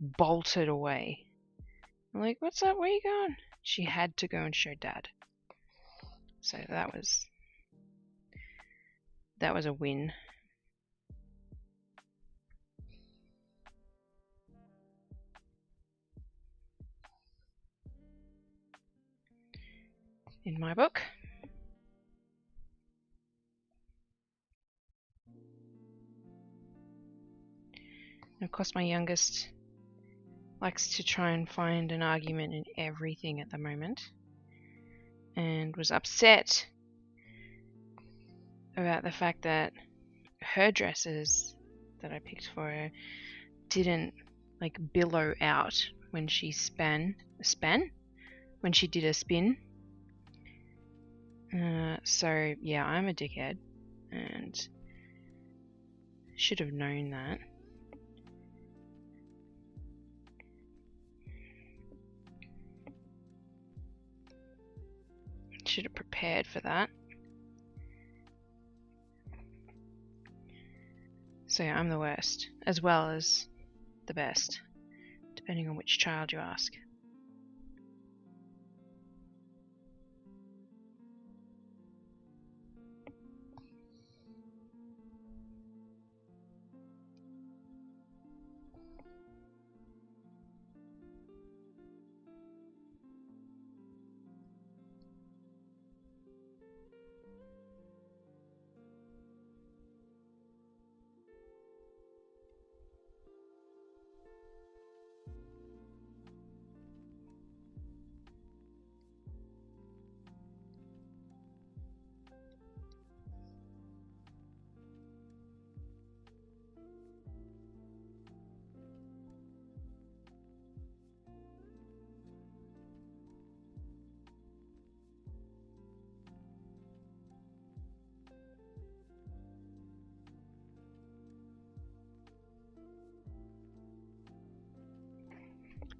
bolted away. I'm like, what's up? Where you going? She had to go and show Dad. So that was a win. In my book. And of course my youngest likes to try and find an argument in everything at the moment, and was upset about the fact that her dresses that I picked for her didn't like billow out when she when she did a spin. So yeah, I'm a dickhead and should have known that. Should have prepared for that. So yeah, I'm the worst, as well as the best, depending on which child you ask.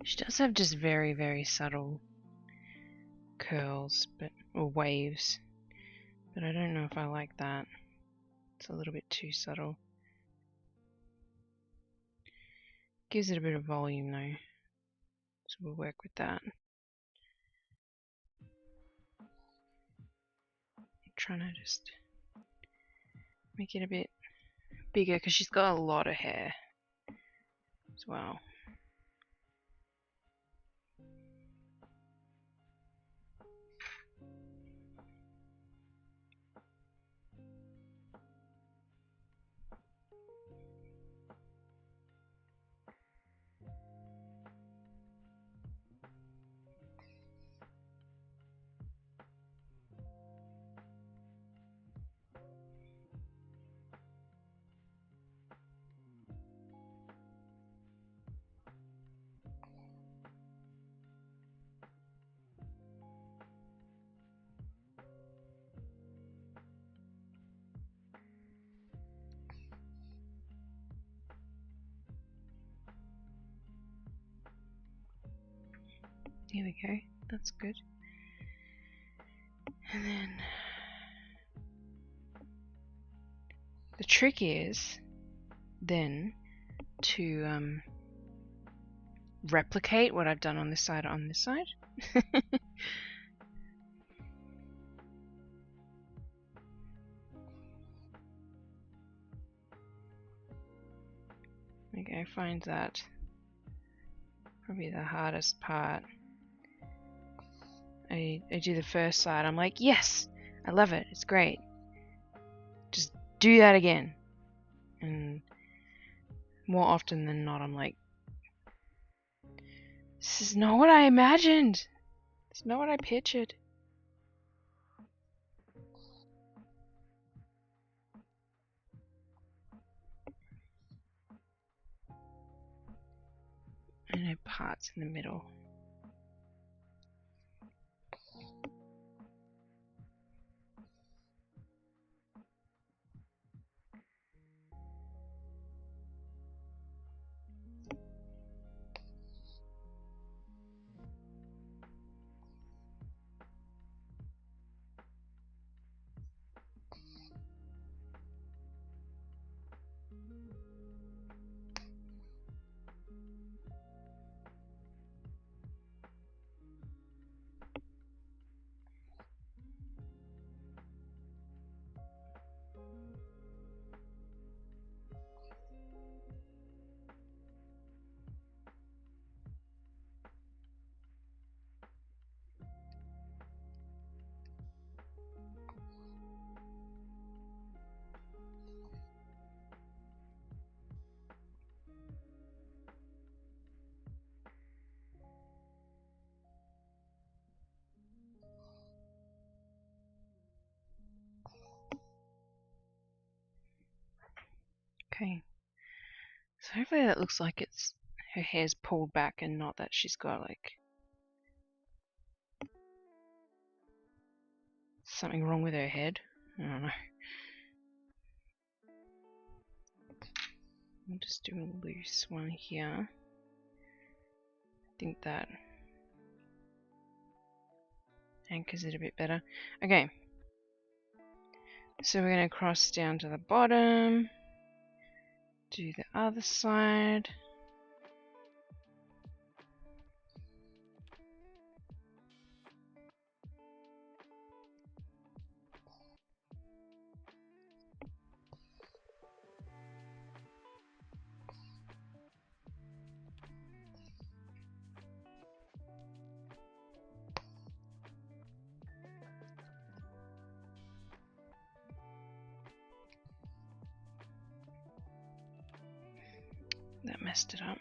She does have just very, very subtle curls, or waves, but I don't know if I like that. It's a little bit too subtle. Gives it a bit of volume though, so we'll work with that. I'm trying to just make it a bit bigger because she's got a lot of hair as well. Here we go, that's good. And then the trick is then to replicate what I've done on this side. Okay, I find that probably the hardest part. I do the first side, I'm like, yes, I love it, it's great. Just do that again. And more often than not, I'm like, this is not what I imagined. It's not what I pictured. And it parts in the middle. Okay, so hopefully that looks like it's her hair's pulled back and not that she's got like something wrong with her head. I don't know. I'll just do a loose one here. I think that anchors it a bit better. Okay. So we're going to cross down to the bottom. Do the other side. That messed it up.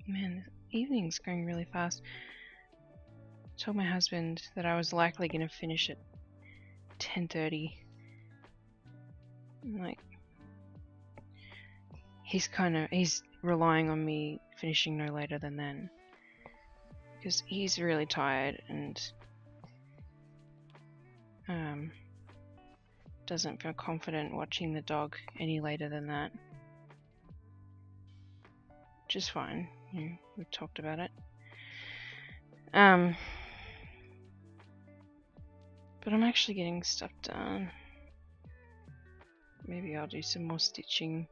Man, the evening's going really fast. I told my husband that I was likely going to finish at 10:30. Like, he's relying on me finishing no later than then. Because he's really tired and doesn't feel confident watching the dog any later than that. Which is fine. You know, we've talked about it. But I'm actually getting stuff done. Maybe I'll do some more stitching.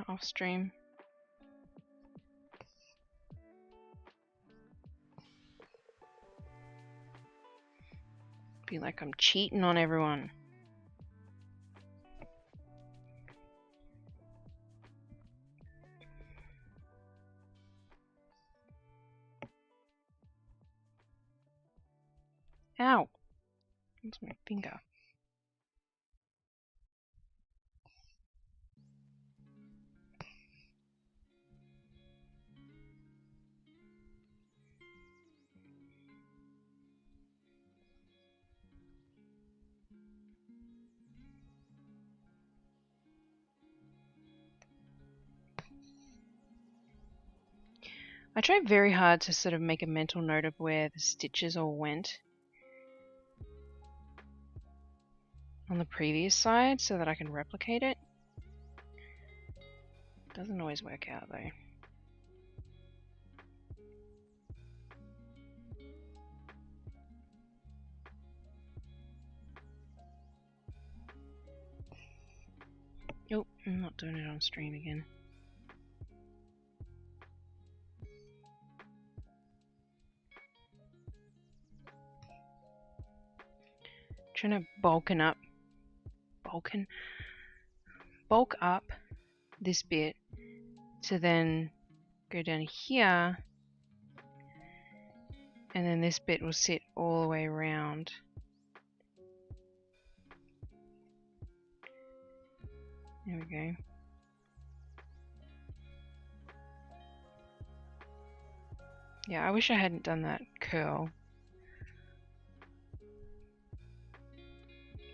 Off stream. Be like I'm cheating on everyone. Ow! That's my finger. I tried very hard to sort of make a mental note of where the stitches all went on the previous side so that I can replicate it. Doesn't always work out though. Oh, I'm not doing it on stream again. Trying to bulk up this bit to then go down here, and then this bit will sit all the way around. There we go. Yeah, I wish I hadn't done that curl.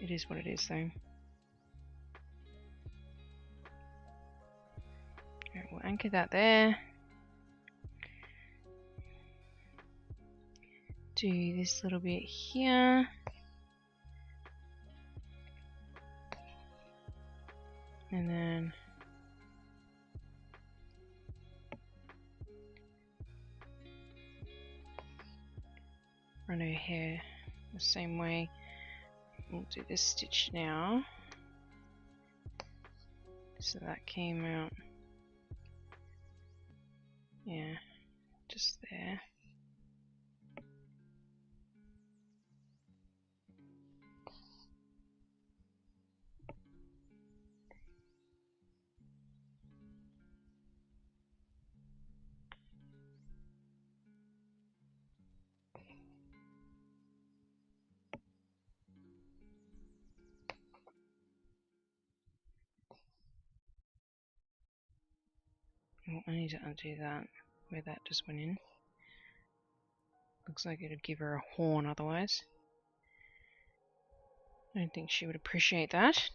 It is what it is though. Alright, we'll anchor that there. Do this little bit here. And then run her hair the same way. We'll do this stitch now. So that came out, yeah, just there. Oh, I need to undo that. where that just went in. Looks like it'd give her a horn otherwise. I don't think she would appreciate that.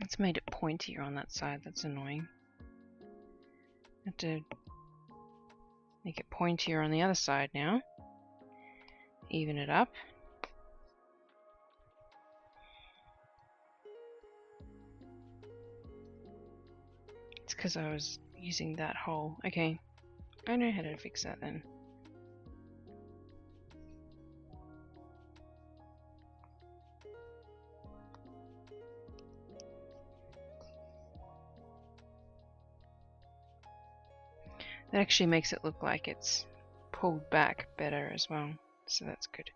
It's made it pointier on that side, that's annoying. I have to make it pointier on the other side now. Even it up. It's because I was using that hole. Okay, I know how to fix that then. That actually makes it look like it's pulled back better as well, so that's good.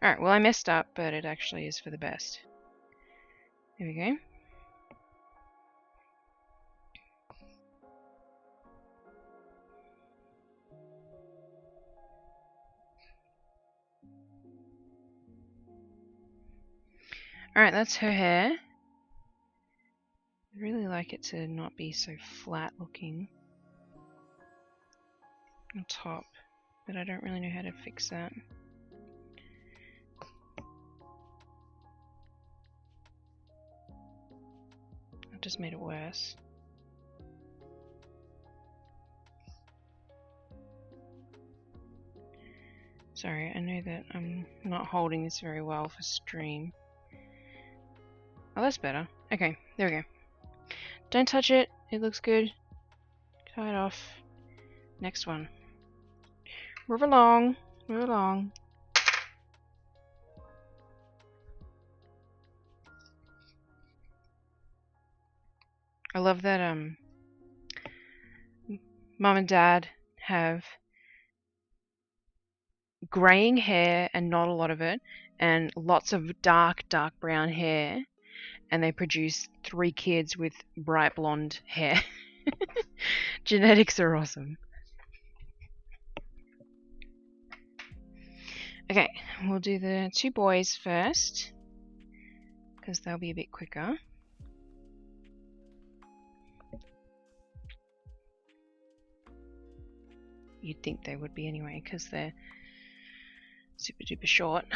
Alright, well I messed up, but it actually is for the best. There we go. Alright, that's her hair. I'd really like it to not be so flat looking on top, but I don't really know how to fix that. I just made it worse. Sorry, I know that I'm not holding this very well for stream. Oh, that's better. Okay, there we go. Don't touch it, it looks good. Tie it off. Next one. Move along, move along. I love that Mum and Dad have graying hair and not a lot of it, and lots of dark brown hair, and they produce 3 kids with bright blonde hair. Genetics are awesome. Okay, we'll do the 2 boys first, because they'll be a bit quicker. You'd think they would be anyway, because they're super duper short.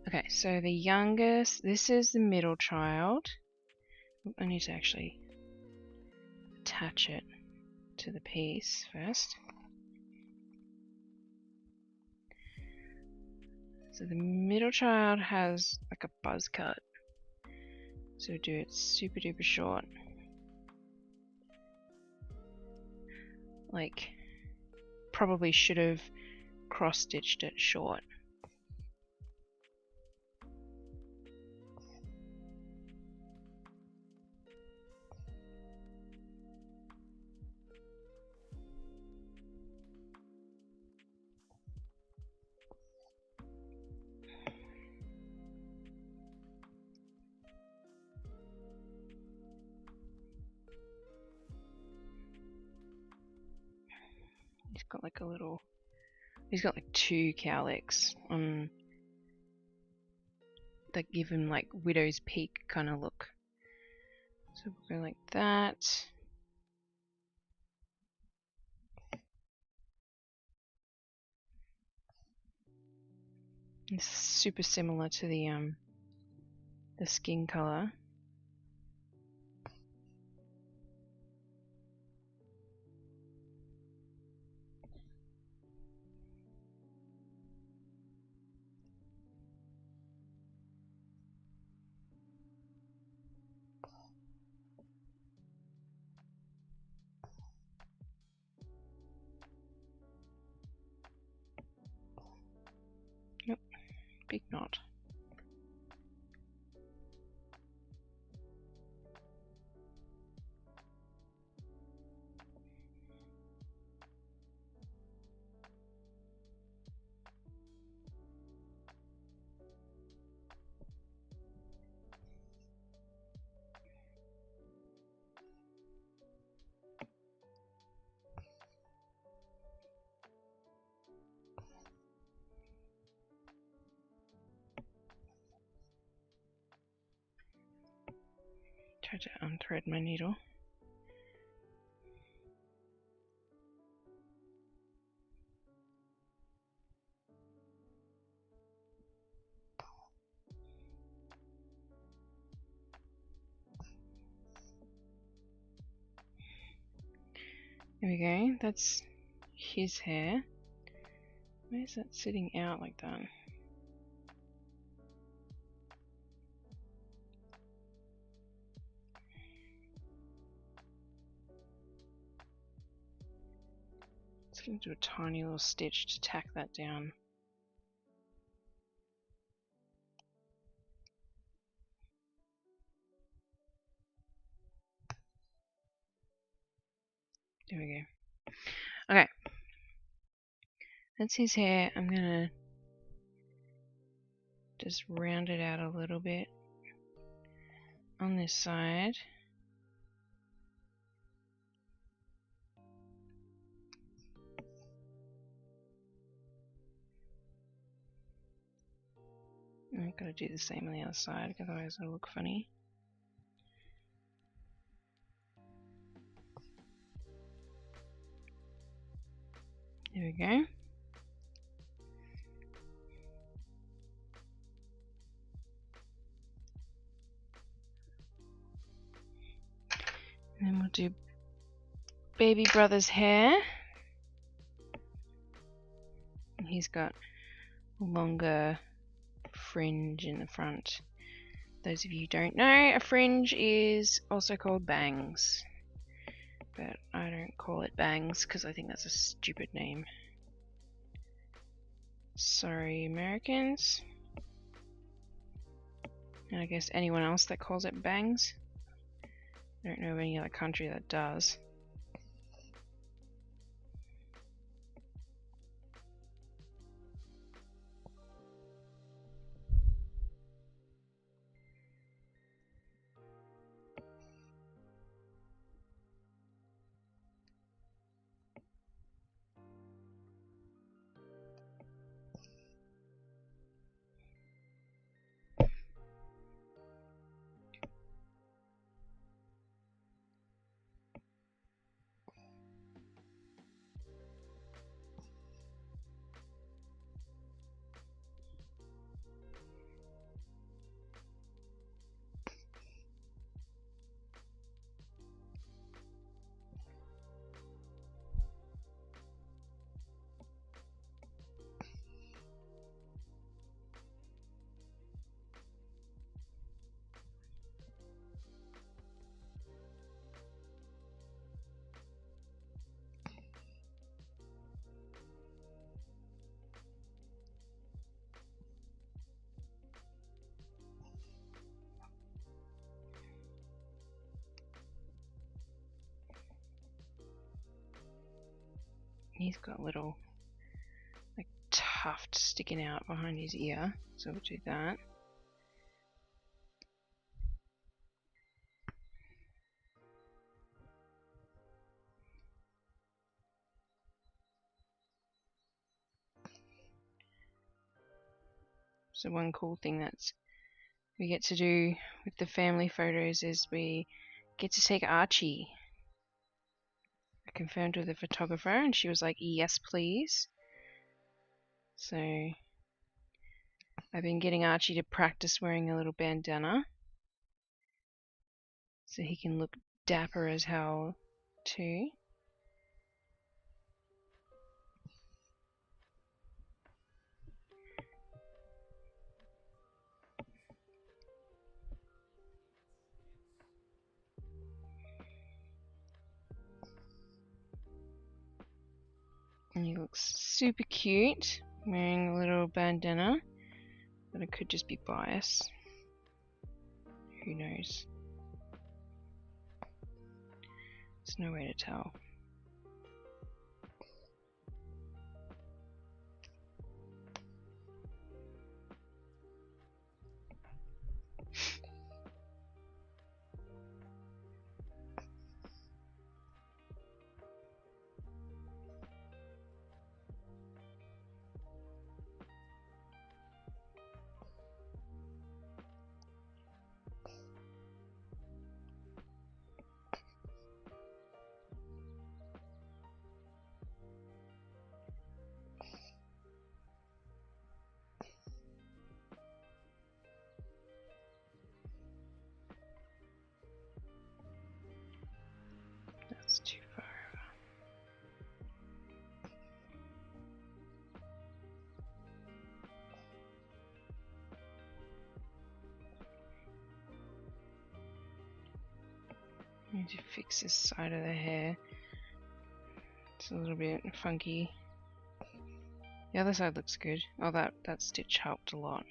Okay, so the youngest, this is the middle child. I need to actually attach it to the piece first. So the middle child has like a buzz cut. So do it super duper short. Like, probably should have cross-stitched it short. He's got like a little, he's got like 2 cowlicks on that give him like widow's peak kind of look. So we'll go like that. It's super similar to the skin color. big knot. Try to unthread my needle. There we go, that's his hair. Why is that sitting out like that? Just gonna do a tiny little stitch to tack that down. There we go. Okay. That's his hair. I'm gonna just round it out a little bit on this side. I've got to do the same on the other side, otherwise it'll look funny. There we go. And then we'll do baby brother's hair. And he's got a longer fringe in the front. Those of you who don't know, a fringe is also called bangs. But I don't call it bangs because I think that's a stupid name. Sorry, Americans. And I guess anyone else that calls it bangs. I don't know of any other country that does. He's got a little like tuft sticking out behind his ear, so we'll do that. So one cool thing that we get to do with the family photos is we get to take Archie. I confirmed with the photographer and she was like, yes please. So I've been getting Archie to practice wearing a little bandana so he can look dapper as hell too. And he looks super cute wearing a little bandana. but it could just be bias. Who knows? There's no way to tell. That's too far over. I need to fix this side of the hair. It's a little bit funky. The other side looks good. Oh, that stitch helped a lot.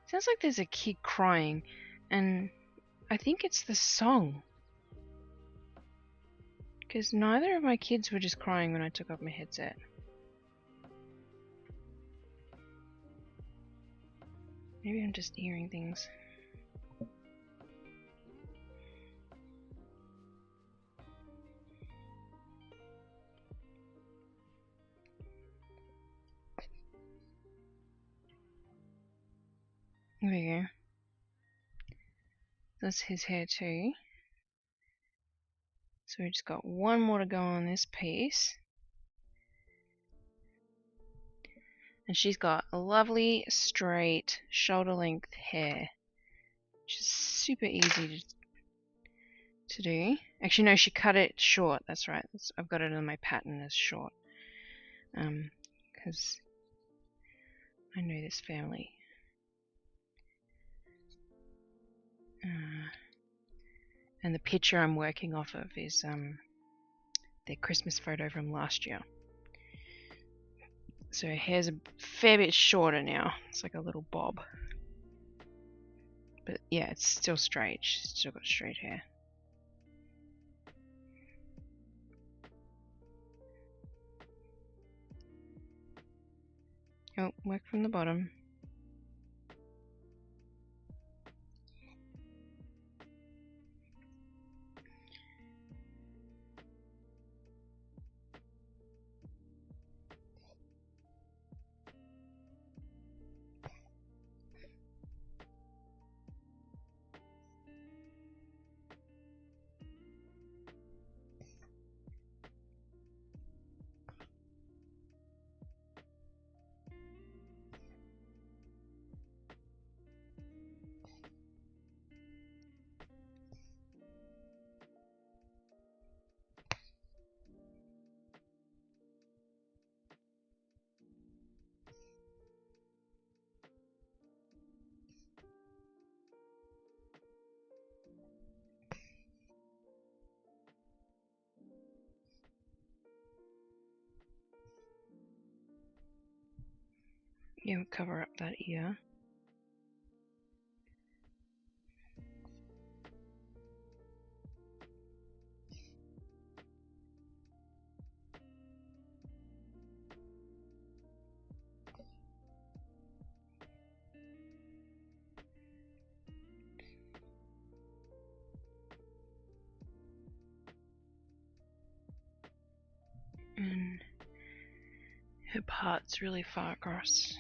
Sounds like there's a kid crying, and I think it's the song. Because neither of my kids were just crying when I took off my headset. Maybe I'm just hearing things. There we go. That's his hair too. So we just got one more to go on this piece. And she's got a lovely, straight, shoulder-length hair. Which is super easy to do. Actually, no, she cut it short. That's right. I've got it on my pattern as short. Because I know this family. And the picture I'm working off of is their Christmas photo from last year. So her hair's a fair bit shorter now. It's like a little bob. But yeah, it's still straight. She's still got straight hair. Oh, work from the bottom. Yeah, we'll cover up that ear. And her part's really far across.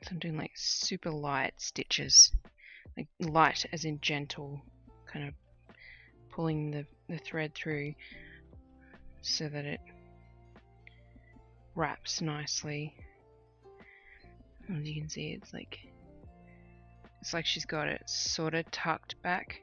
So I'm doing like super light stitches, like light as in gentle, kind of pulling the thread through so that it wraps nicely. As you can see, it's like she's got it sort of tucked back.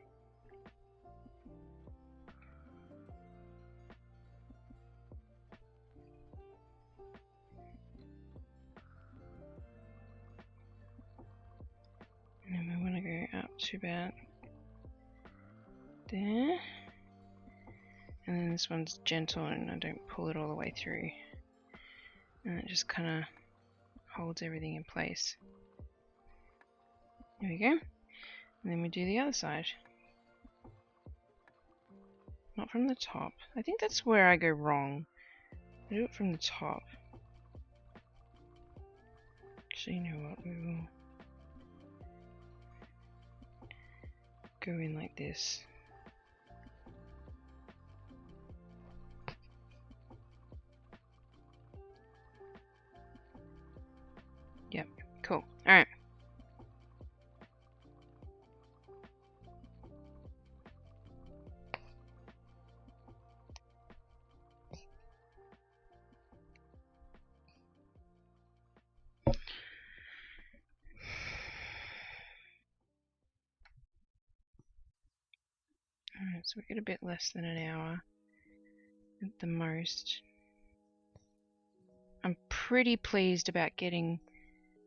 And then we want to go up to about there. And then this one's gentle and I don't pull it all the way through. And it just kind of holds everything in place. There we go. And then we do the other side. Not from the top. I think that's where I go wrong. I do it from the top. Actually, you know what? We will go in like this. Yep, cool. Alright. Alright, so we get a bit less than an hour at the most. I'm pretty pleased about getting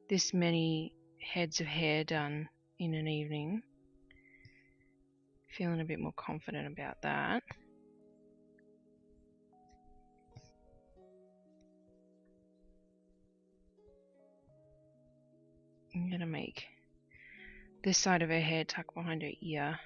this many heads of hair done in an evening. Feeling a bit more confident about that. I'm gonna make this side of her hair tuck behind her ear.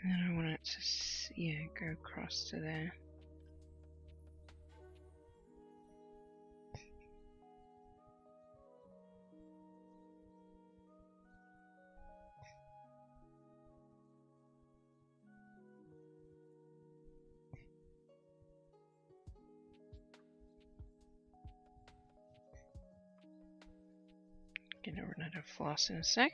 And then I want it to, go across to there. Gonna run out of floss in a sec.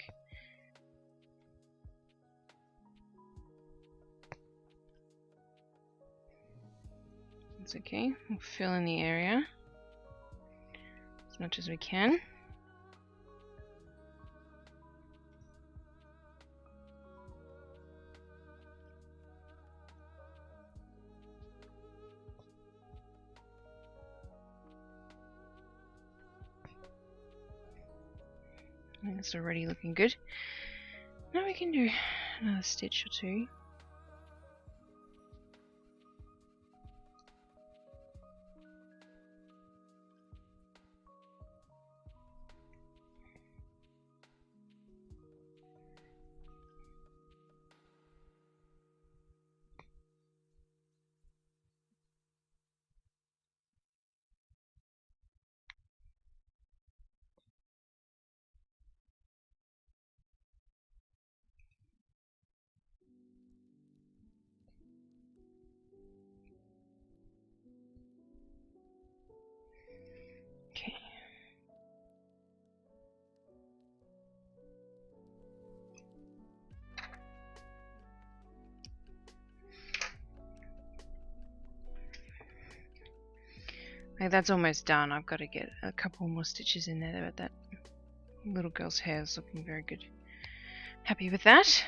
It's okay. We'll fill in the area as much as we can. I think it's already looking good. Now we can do another stitch or two. Okay. Like that's almost done. I've got to get a couple more stitches in there, but that little girl's hair is looking very good. Happy with that.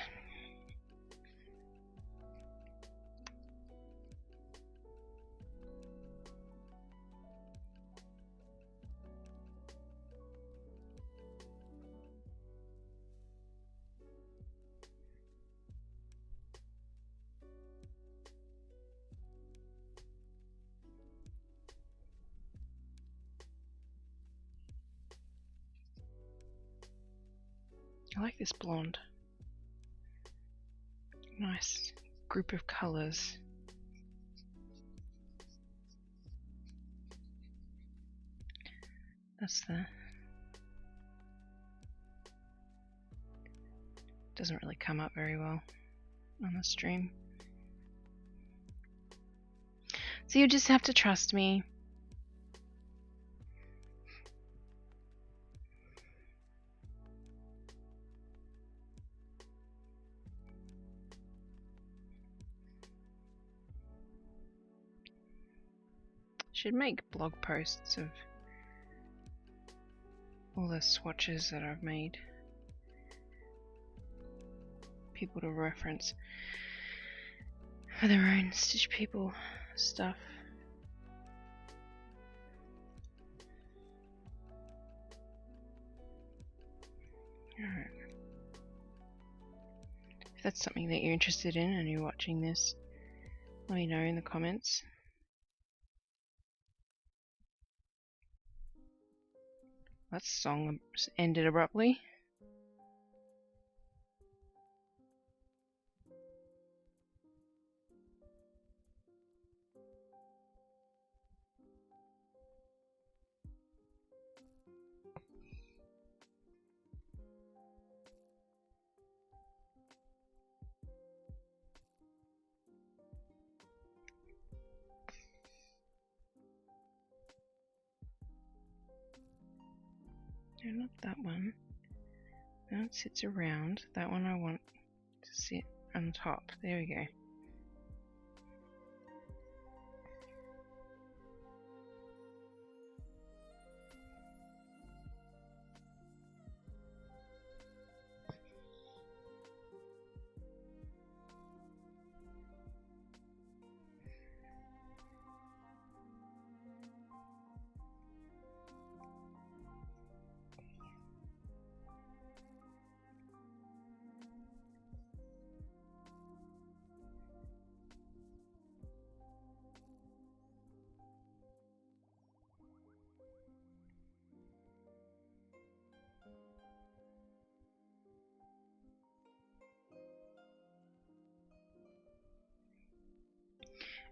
I like this blonde. Nice group of colours. That's the... Doesn't really come up very well on the stream. So you just have to trust me. Should make blog posts of all the swatches that I've made. People to reference for their own Stitch People stuff. Alright. If that's something that you're interested in and you're watching this, let me know in the comments. That song ended abruptly. No, not that one. That one sits around. That one I want to sit on top. There we go.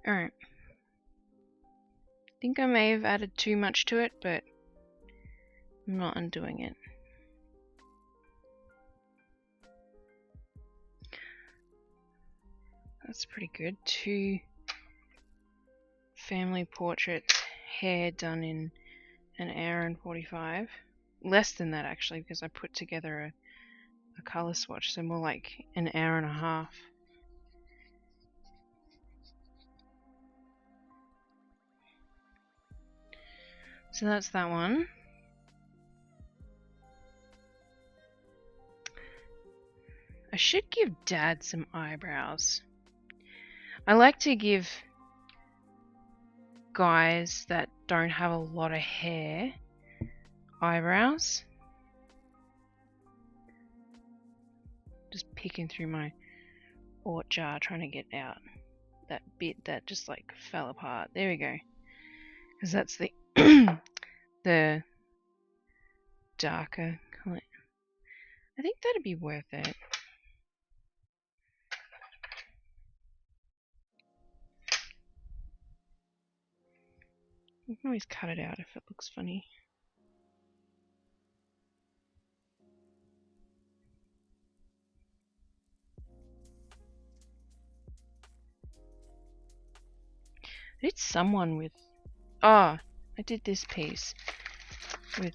Alright. I think I may have added too much to it, but I'm not undoing it. That's pretty good. 2 family portraits, hair done in an hour and 45. Less than that actually, because I put together a colour swatch, so more like an hour and a half. So that's that one. I should give Dad some eyebrows. I like to give guys that don't have a lot of hair eyebrows. Just picking through my Ort jar trying to get out that bit that just like fell apart. There we go. Because that's the the darker colour. I think that'd be worth it. You can always cut it out if it looks funny. I did someone with... Oh, I did this piece with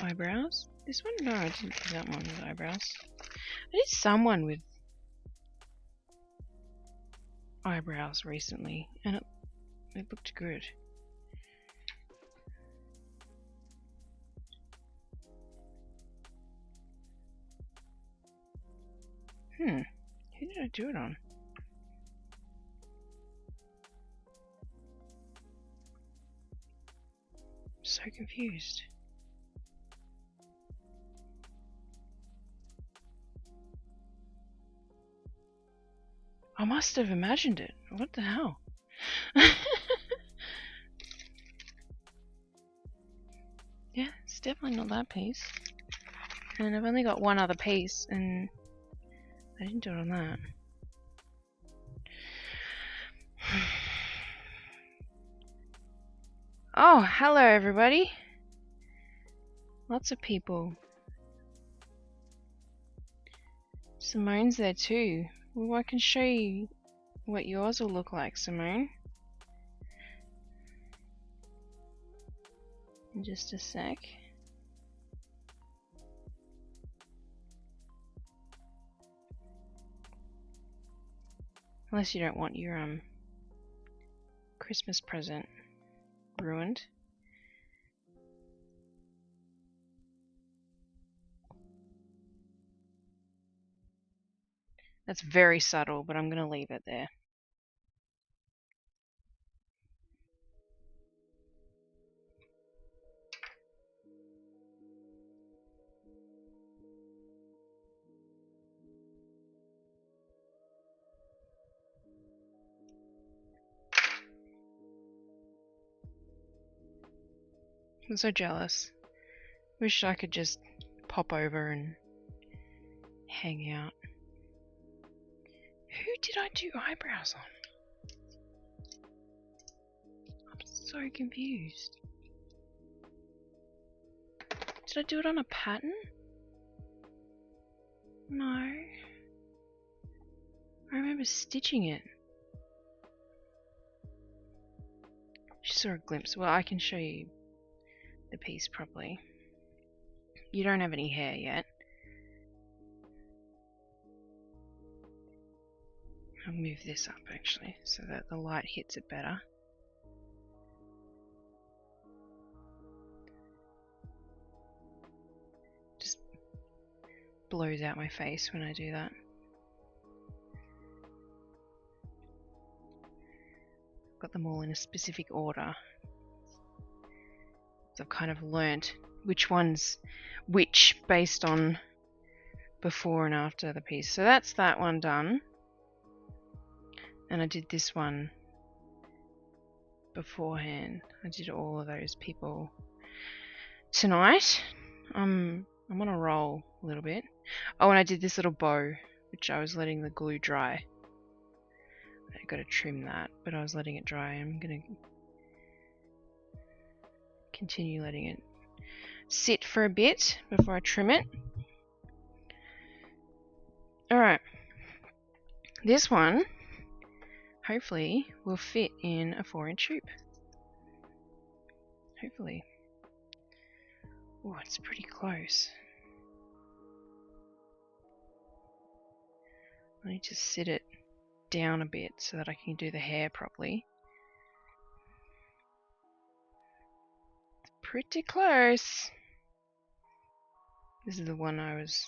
eyebrows. This one? No, I didn't do that one with eyebrows. I did someone with eyebrows recently, and it looked good. Who did I do it on? I'm so confused. I must have imagined it. What the hell? Yeah, it's definitely not that piece. And I've only got one other piece, and I didn't do it on that. Oh, hello everybody. Lots of people. Simone's there too. Well, I can show you what yours will look like, Simone. In just a sec. Unless you don't want your Christmas present ruined. That's very subtle, but I'm going to leave it there. I'm so jealous. Wish I could just pop over and hang out. Who did I do eyebrows on? I'm so confused. Did I do it on a pattern? No. I remember stitching it. Just saw a glimpse. Well, I can show you the piece properly. You don't have any hair yet. I'll move this up actually so that the light hits it better. Just blows out my face when I do that. Got them all in a specific order. So I've kind of learnt which one's which based on before and after the piece. So that's that one done. And I did this one beforehand. I did all of those people tonight. I'm on a roll a little bit. Oh, and I did this little bow, which I was letting the glue dry. I got to trim that, but I was letting it dry. I'm going to continue letting it sit for a bit before I trim it. Alright. This one hopefully will fit in a 4-inch hoop. Hopefully. Oh, it's pretty close. I need to sit it down a bit so that I can do the hair properly. It's pretty close. This is the one I was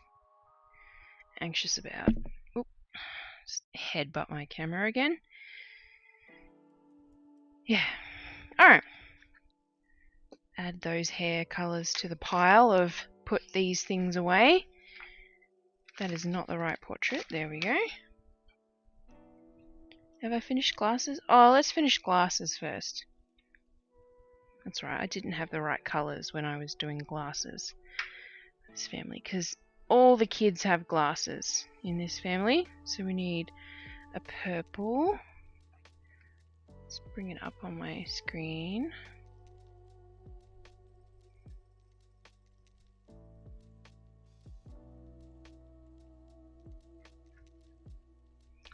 anxious about. Oop. Just headbutt my camera again. Yeah. Alright. Add those hair colours to the pile of put these things away. That is not the right portrait. There we go. Have I finished glasses? Oh, let's finish glasses first. That's right, I didn't have the right colours when I was doing glasses in this family, because all the kids have glasses in this family. So we need a purple. Let's bring it up on my screen.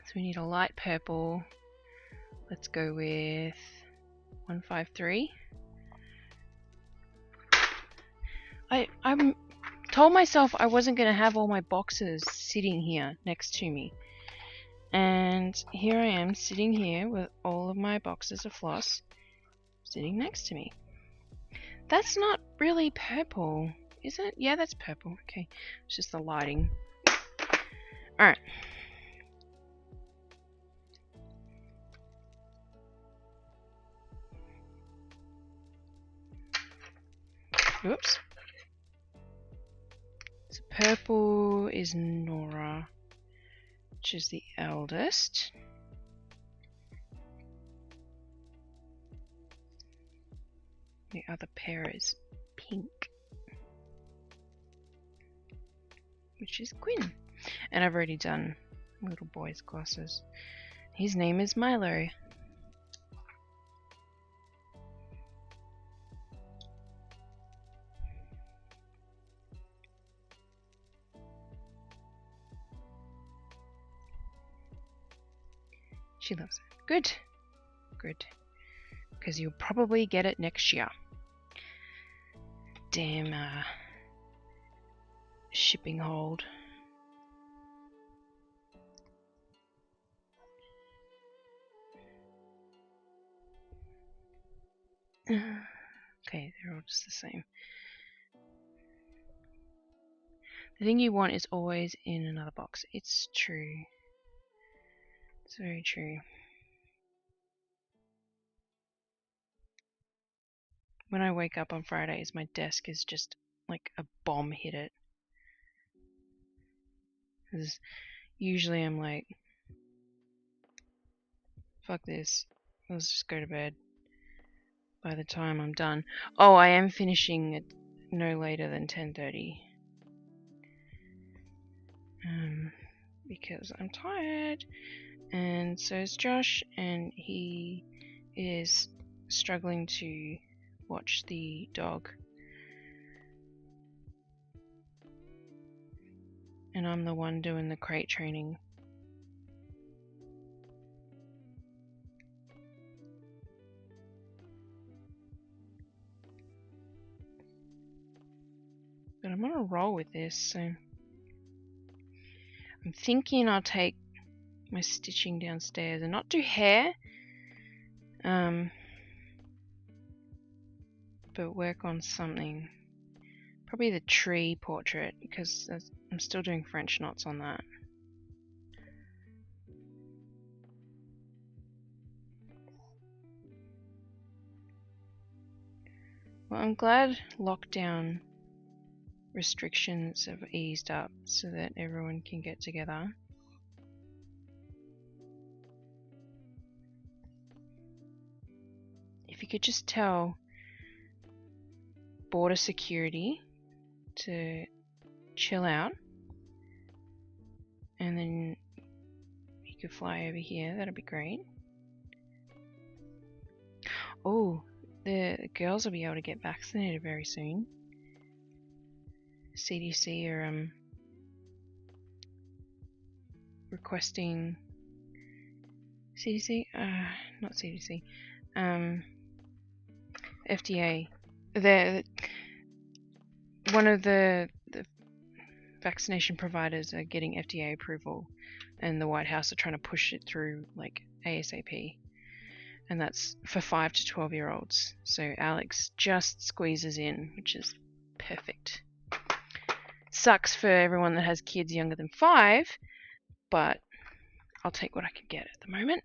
So we need a light purple. Let's go with 153. I told myself I wasn't going to have all my boxes sitting here next to me. And here I am sitting here with all of my boxes of floss sitting next to me. That's not really purple, is it? Yeah, that's purple. Okay, it's just the lighting. Alright. Oops. So purple is Nora, which is the eldest. The other pair is pink. which is Quinn. And I've already done little boy's glasses. His name is Milo. She loves it. Good. Good. Because you'll probably get it next year. Damn shipping hold. Okay, they're all just the same. The thing you want is always in another box. It's true. It's very true. When I wake up on Fridays, my desk is just like a bomb hit it. 'Cause usually I'm like, fuck this, let's just go to bed by the time I'm done. Oh, I am finishing at no later than 10:30. Because I'm tired, and so is Josh, and he is struggling to watch the dog. And I'm the one doing the crate training. But I'm on a roll with this, so I'm thinking I'll take my stitching downstairs and not do hair, but work on something. Probably the tree portrait, because I'm still doing French knots on that. Well, I'm glad lockdown restrictions have eased up so that everyone can get together. If you could just tell border security to chill out, and then you could fly over here, that'd be great. Oh, the girls will be able to get vaccinated very soon. CDC are requesting CDC, not CDC, FDA. One of the vaccination providers are getting FDA approval, and the White House are trying to push it through like ASAP. And that's for 5 to 12-year-olds. So Alex just squeezes in, which is perfect. Sucks for everyone that has kids younger than 5, but I'll take what I can get at the moment.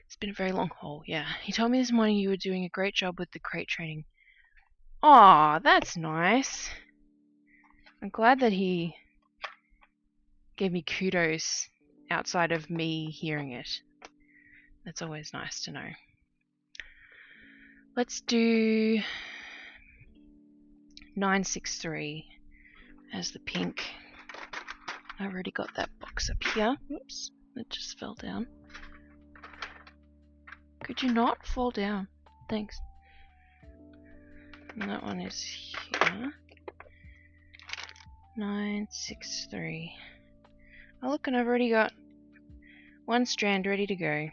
It's been a very long haul, yeah. He told me this morning you were doing a great job with the crate training. Aw, that's nice. I'm glad that he gave me kudos outside of me hearing it. That's always nice to know. Let's do 963 as the pink. I've already got that box up here. Oops, it just fell down. Could you not fall down? Thanks. And that one is here. 963. Oh look, and I've already got one strand ready to go.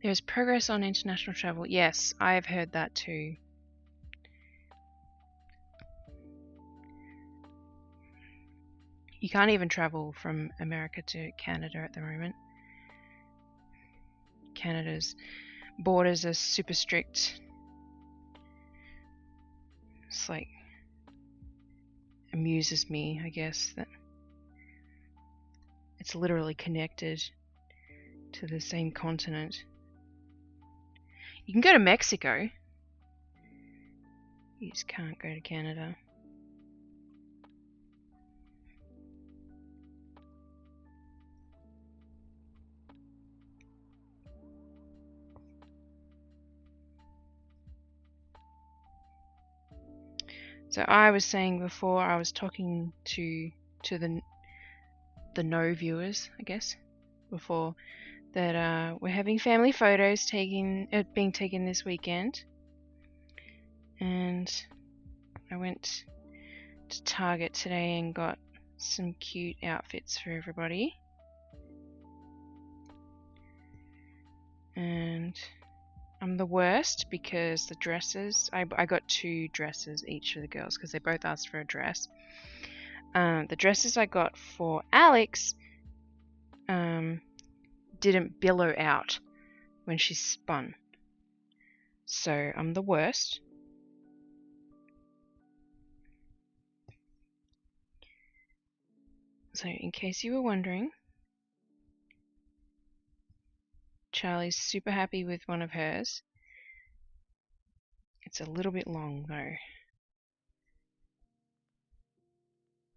There's progress on international travel. Yes, I've heard that too. You can't even travel from America to Canada at the moment. Canada's borders are super strict. It's like, amuses me, I guess, that it's literally connected to the same continent. You can go to Mexico. You just can't go to Canada. So I was saying before, I was talking to the no viewers, I guess, before, that we're having family photos being taken this weekend, and I went to Target today and got some cute outfits for everybody, and I'm the worst because the dresses, I got 2 dresses each for the girls because they both asked for a dress. The dresses I got for Alex didn't billow out when she spun, so I'm the worst. So in case you were wondering, Charlie's super happy with one of hers. It's a little bit long though,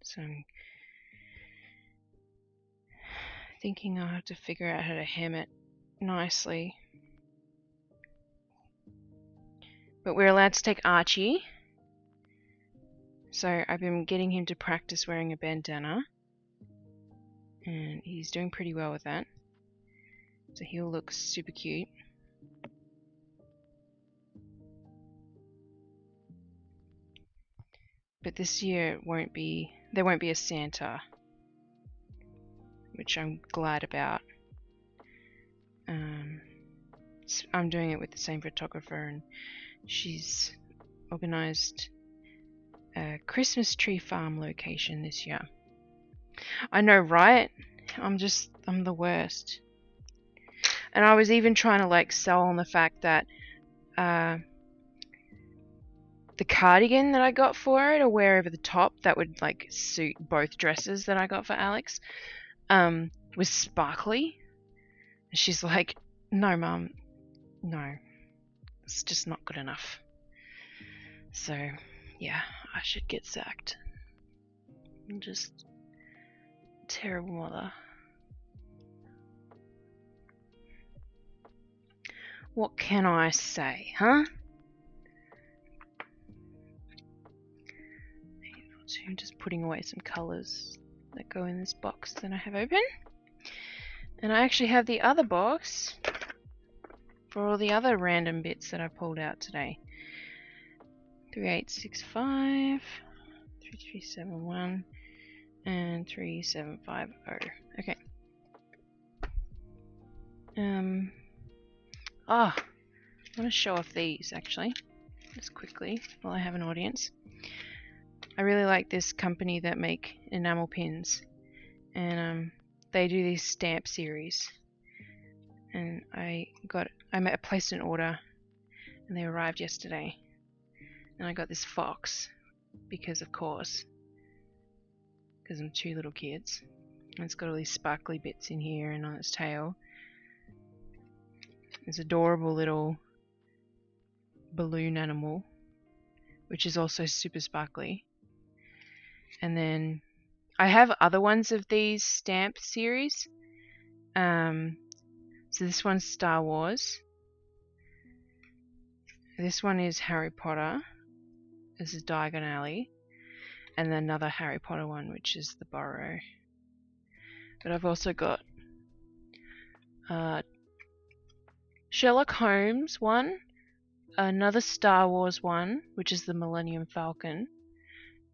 so I'm thinking I'll have to figure out how to hem it nicely. But we're allowed to take Archie, so I've been getting him to practice wearing a bandana, and he's doing pretty well with that. So he'll look super cute. But this year there won't be a Santa, which I'm glad about. I'm doing it with the same photographer, and she's organised a Christmas tree farm location this year. I know, right? I'm the worst. And I was even trying to like sell on the fact that the cardigan that I got for it, or wear over the top, that would like suit both dresses that I got for Alex, was sparkly. And she's like, no mum, no, it's just not good enough. So yeah, I should get sacked. I'm just a terrible mother. What can I say, huh? So I'm just putting away some colours that go in this box that I have open. And I actually have the other box for all the other random bits that I pulled out today. 3865, 3371, and 3750. Okay. I want to show off these actually, just quickly while I have an audience. I really like this company that make enamel pins, and they do this stamp series. And I placed an order, and they arrived yesterday. And I got this fox because, of course, because I'm 2 little kids. And it's got all these sparkly bits in here and on its tail. This adorable little balloon animal, which is also super sparkly. And then I have other ones of these stamp series. So this one's Star Wars. This one is Harry Potter. This is Diagon Alley. And then another Harry Potter one, which is the Burrow. But I've also got Sherlock Holmes one, another Star Wars one, which is the Millennium Falcon,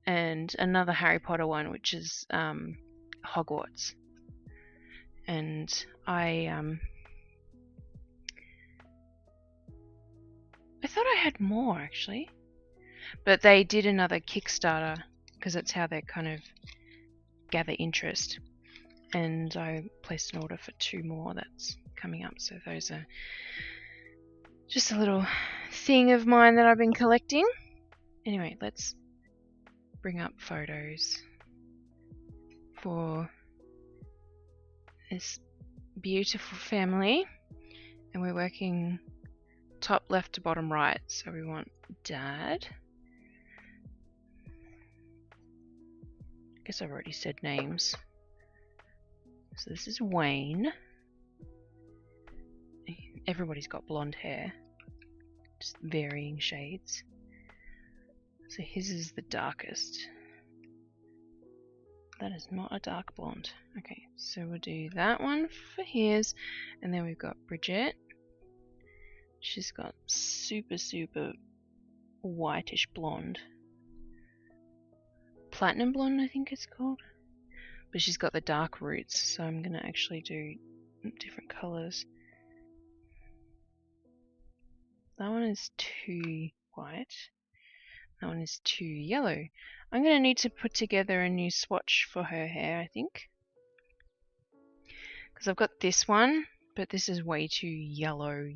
and another Harry Potter one, which is Hogwarts. And I thought I had more actually, but they did another Kickstarter because that's how they kind of gather interest, and I placed an order for 2 more that's coming up. So those are just a little thing of mine that I've been collecting. Anyway, let's bring up photos for this beautiful family, and we're working top left to bottom right. So we want Dad. I guess I've already said names. So this is Wayne. Everybody's got blonde hair, just varying shades. So his is the darkest. That is not a dark blonde. Okay, so we'll do that one for his. And then we've got Bridget. She's got super, super whitish blonde. Platinum blonde, I think it's called. But she's got the dark roots, so I'm going to actually do different colours. That one is too white. That one is too yellow. I'm going to need to put together a new swatch for her hair, I think. Because I've got this one, but this is way too yellow.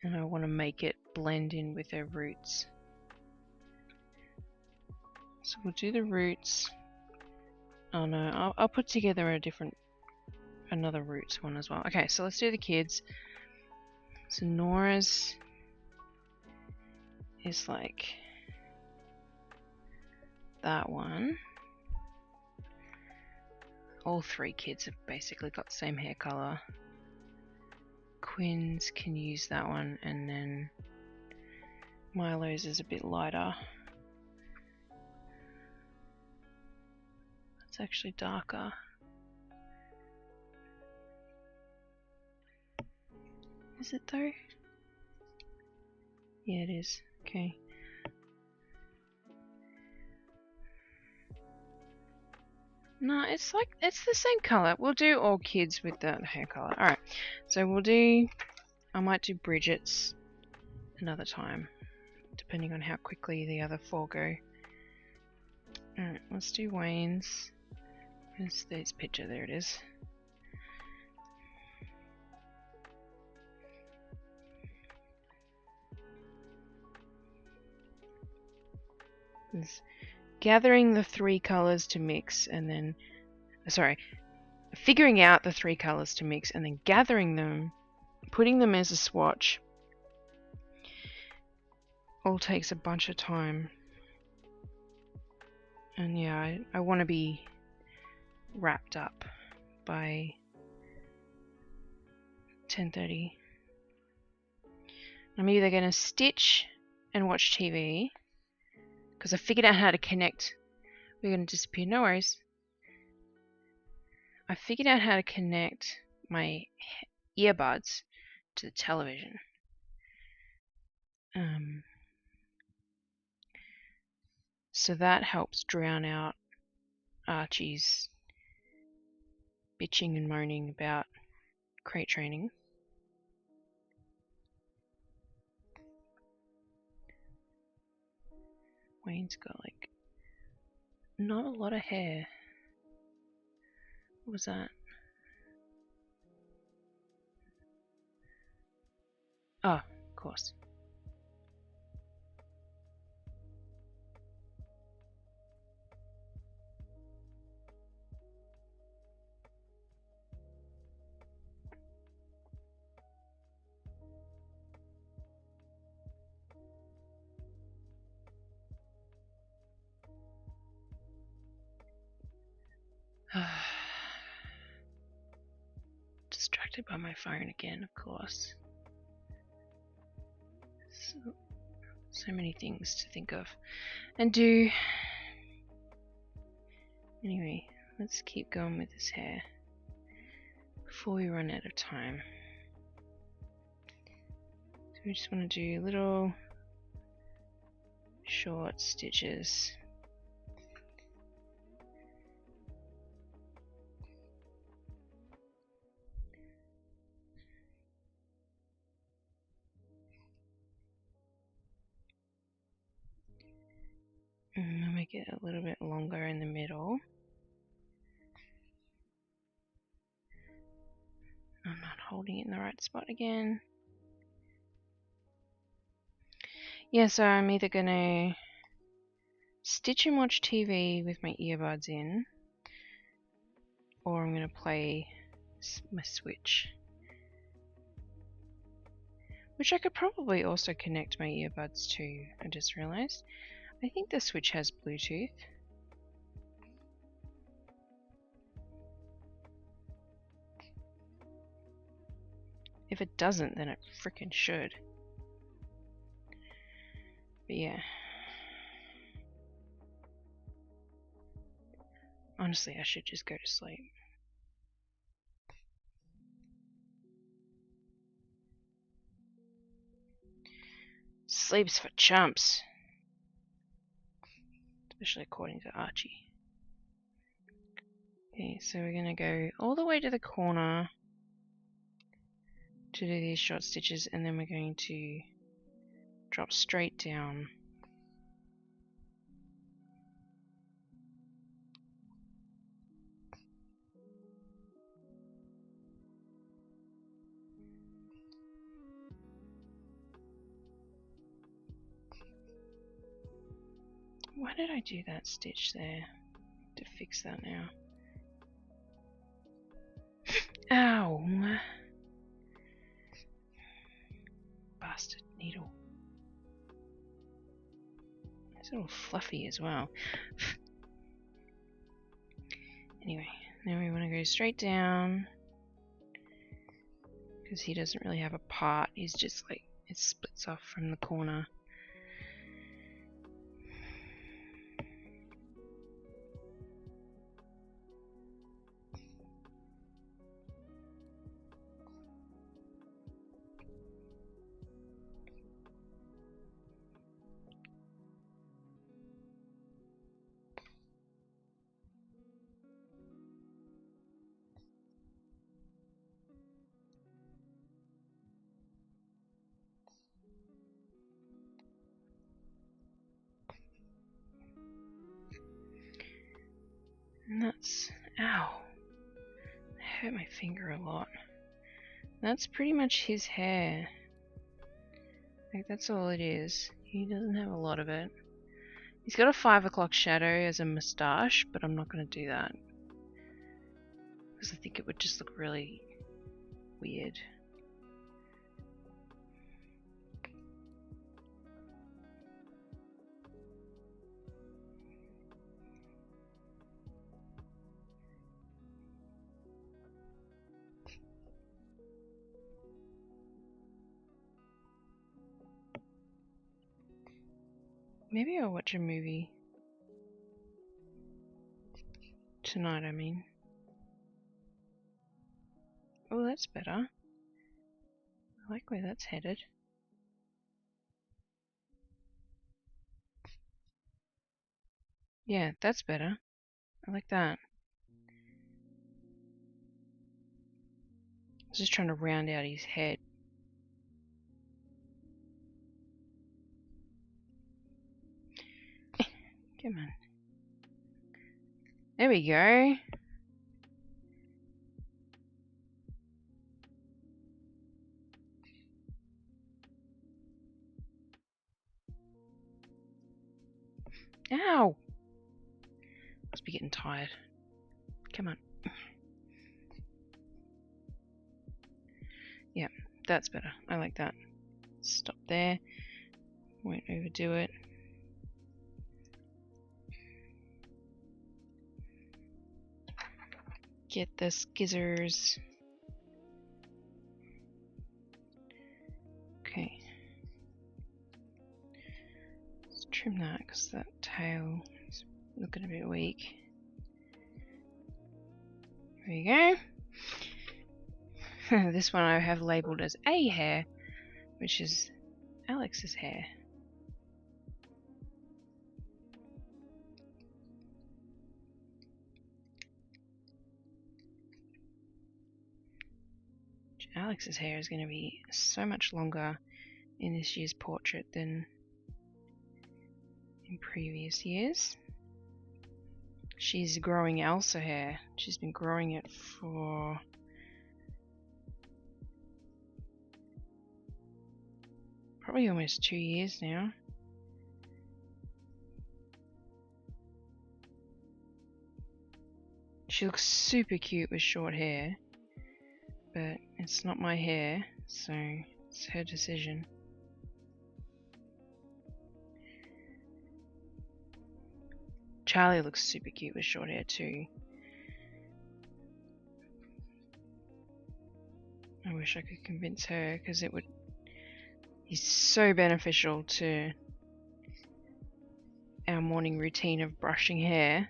And I want to make it blend in with her roots. So we'll do the roots. Oh no, I'll put together another roots one as well. Okay, so let's do the kids. So Nora's is like that one. All three kids have basically got the same hair color. Quinn's can use that one, and then Milo's is a bit lighter. It's actually darker. Is it though? Yeah, it is. Okay. No, it's the same color. We'll do all kids with the hair color. Alright, so I might do Bridget's another time, depending on how quickly the other four go. Alright, let's do Wayne's. Where's this picture? There it is. It's gathering the three colors to mix, and then figuring out the three colors to mix, and then gathering them, putting them as a swatch. All takes a bunch of time. And yeah, I want to be wrapped up by 10:30. I'm either going to stitch and watch TV, because I figured out how to connect. We're going to disappear, no worries. I figured out how to connect my earbuds to the television. So that helps drown out Archie's bitching and moaning about crate training. Wayne's got like not a lot of hair. What was that? Oh, of course. Distracted by my phone again, of course. So many things to think of and do. Anyway, let's keep going with this hair before we run out of time. So we just want to do little short stitches. And I'll make it a little bit longer in the middle. I'm not holding it in the right spot again. Yeah, so I'm either gonna stitch and watch TV with my earbuds in, or I'm gonna play my Switch. Which I could probably also connect my earbuds to, I just realized. I think the Switch has Bluetooth. If it doesn't, then it frickin' should. But yeah. Honestly, I should just go to sleep. Sleep's for chumps. Especially according to Archie. Okay, so we're gonna go all the way to the corner to do these short stitches, and then we're going to drop straight down. Why did I do that stitch there? To fix that now. Ow! Bastard needle. It's a little fluffy as well. Anyway, now we want to go straight down. Because he doesn't really have a part, he's just like, it splits off from the corner. And that's, ow, I hurt my finger a lot. That's pretty much his hair. Like, that's all it is. He doesn't have a lot of it. He's got a 5 o'clock shadow as a moustache, but I'm not going to do that. Because I think it would just look really weird. Maybe I'll watch a movie. Tonight, I mean. Oh, that's better. I like where that's headed. Yeah, that's better. I like that. I was just trying to round out his head. Come on. There we go. Ow! Must be getting tired. Come on. Yeah, that's better. I like that. Stop there. Won't overdo it. Get the skizzers. Okay. Let's trim that because that tail is looking a bit weak. There you go. This one I have labelled as A hair, which is Alex's hair. Alex's hair is going to be so much longer in this year's portrait than in previous years. She's growing Elsa hair. She's been growing it for probably almost 2 years now. She looks super cute with short hair, but it's not my hair, so it's her decision. Charlie looks super cute with short hair too. I wish I could convince her, because he's so beneficial to our morning routine of brushing hair,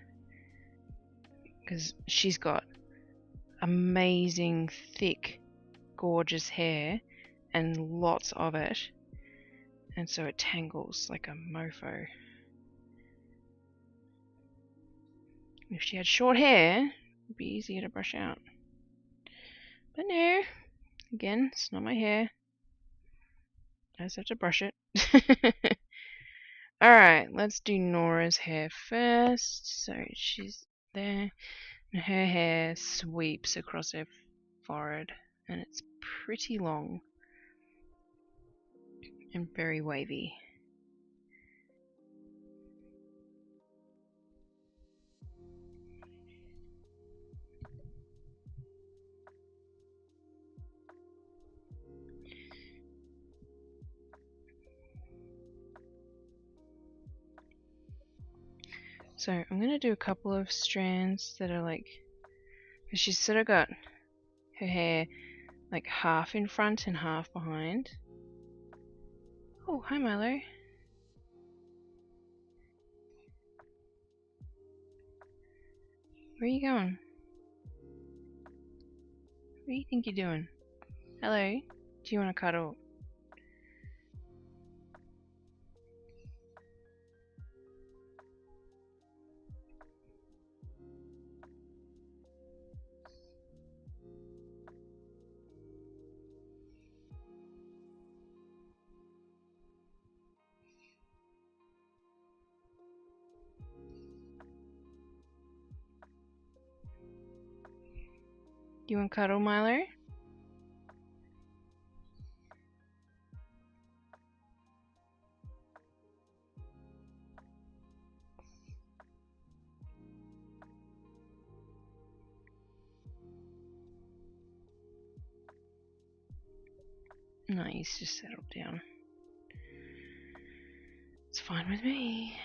because she's got amazing, thick, gorgeous hair and lots of it, and so it tangles like a mofo. If she had short hair, it'd be easier to brush out. But no, again, it's not my hair. I just have to brush it. Alright, let's do Nora's hair first. So she's there, and her hair sweeps across her forehead, and it's pretty long and very wavy. So I'm going to do a couple of strands that are like, because she's sort of got her hair like half in front and half behind. Oh, hi Milo. Where are you going? What do you think you're doing? Hello? Do you want to cuddle? Do you want to cuddle, Milo? No, he's just settled down. It's fine with me.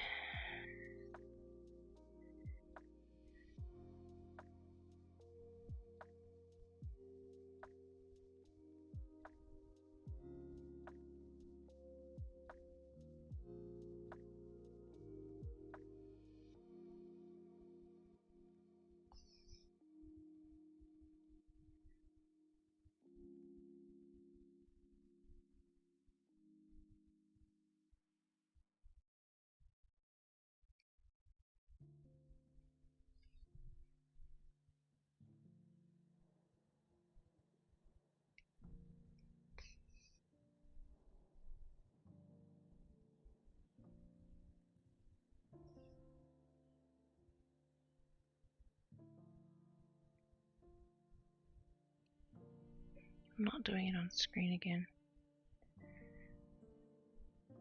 I'm not doing it on screen again.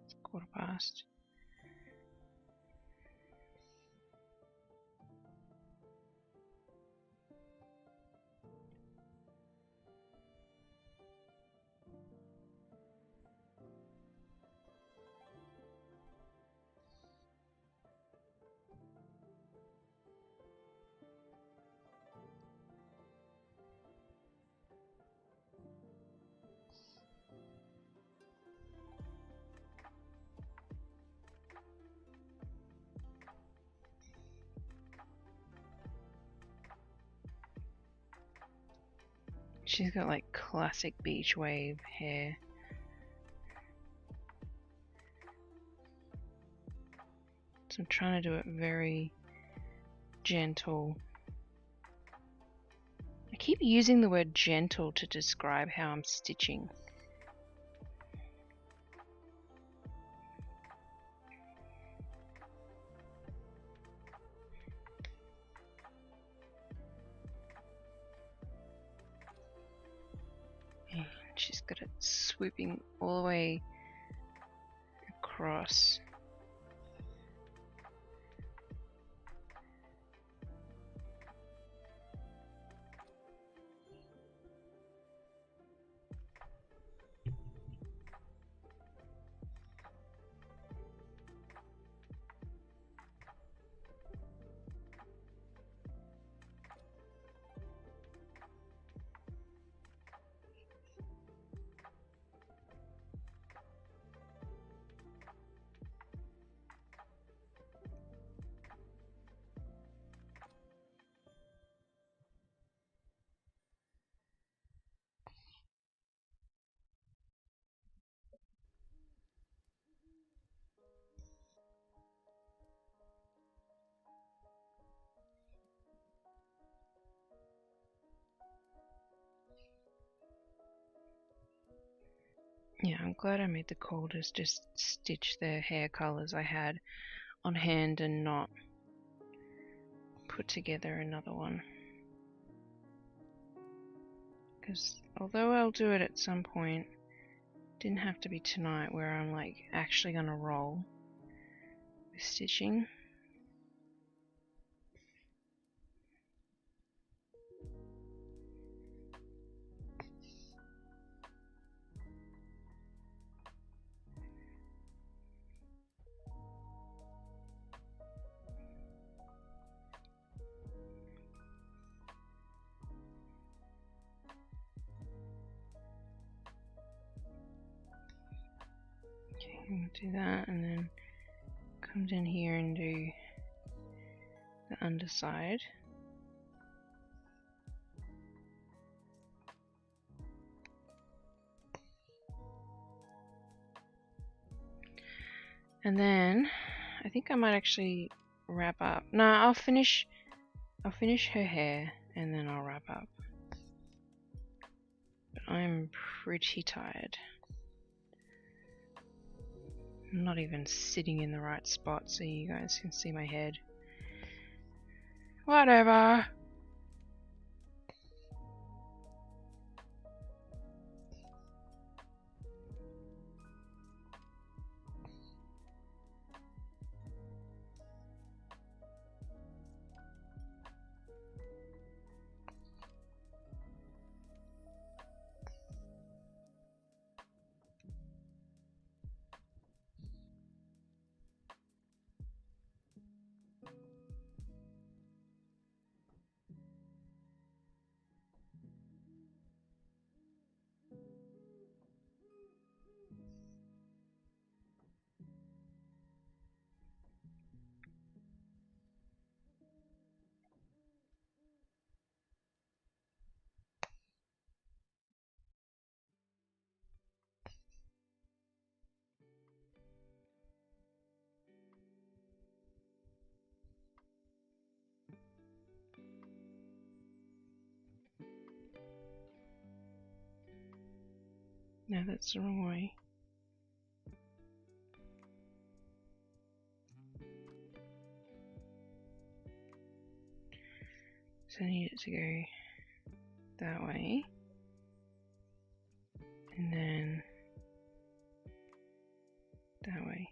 It's 1:15. She's got like classic beach wave hair. So I'm trying to do it very gentle. I keep using the word gentle to describe how I'm stitching. And she's got it swooping all the way across. Yeah, I'm glad I made the call to just stitch the hair colours I had on hand and not put together another one. Because although I'll do it at some point, it didn't have to be tonight where I'm like actually gonna roll with stitching. Okay, I'm gonna do that and then come down here and do the underside. And then I think I might actually wrap up. No, I'll finish her hair and then I'll wrap up. But I'm pretty tired. I'm not even sitting in the right spot so you guys can see my head. Whatever. No, that's the wrong way. So I need it to go that way. And then that way.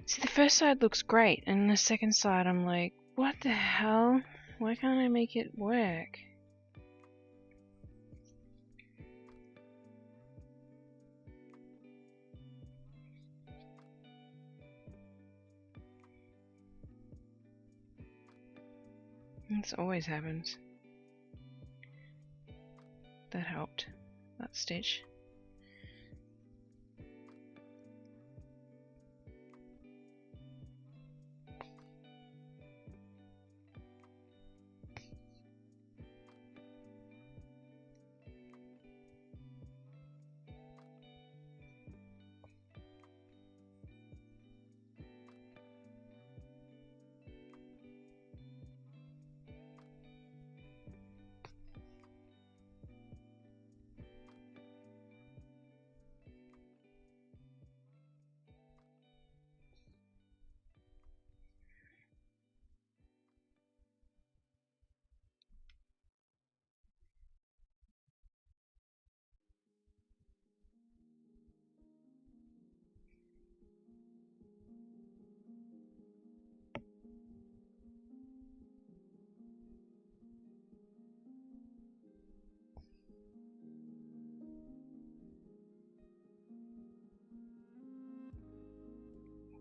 See, the first side looks great, and the second side I'm like, what the hell? Why can't I make it work? This always happens. That helped. That stitch.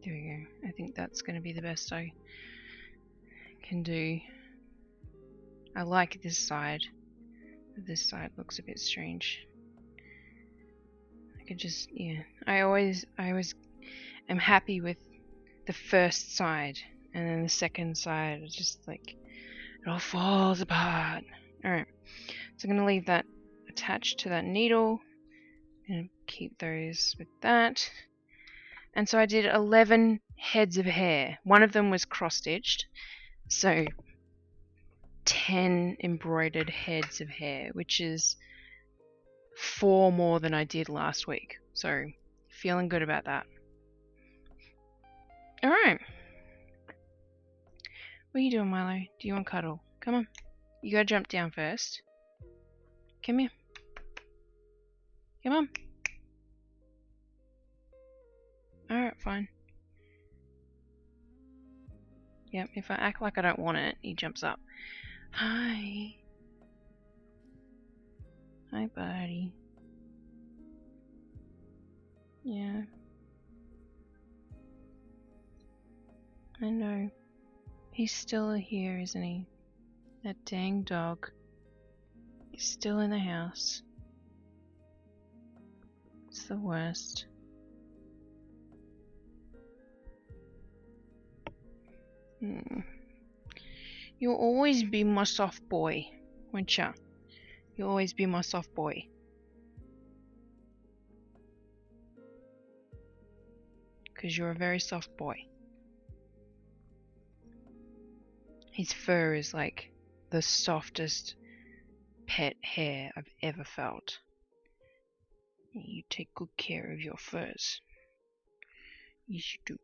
There we go. I think that's going to be the best I can do. I like this side. This side looks a bit strange. I could just, yeah. I always am happy with the first side, and then the second side is just like it all falls apart. Alright, so I'm going to leave that attached to that needle and keep those with that. And so I did 11 heads of hair. One of them was cross-stitched, so 10 embroidered heads of hair, which is 4 more than I did last week. So feeling good about that. Alright. What are you doing, Milo? Do you want cuddle? Come on. You gotta jump down first. Come here. Come on. Alright, fine. Yep, if I act like I don't want it, he jumps up. Hi. Hi, buddy. Yeah. I know. He's still here, isn't he? That dang dog. He's still in the house. It's the worst. You'll always be my soft boy, won't ya? You'll always be my soft boy. Because you're a very soft boy. His fur is like the softest pet hair I've ever felt. You take good care of your furs. Yes, you do.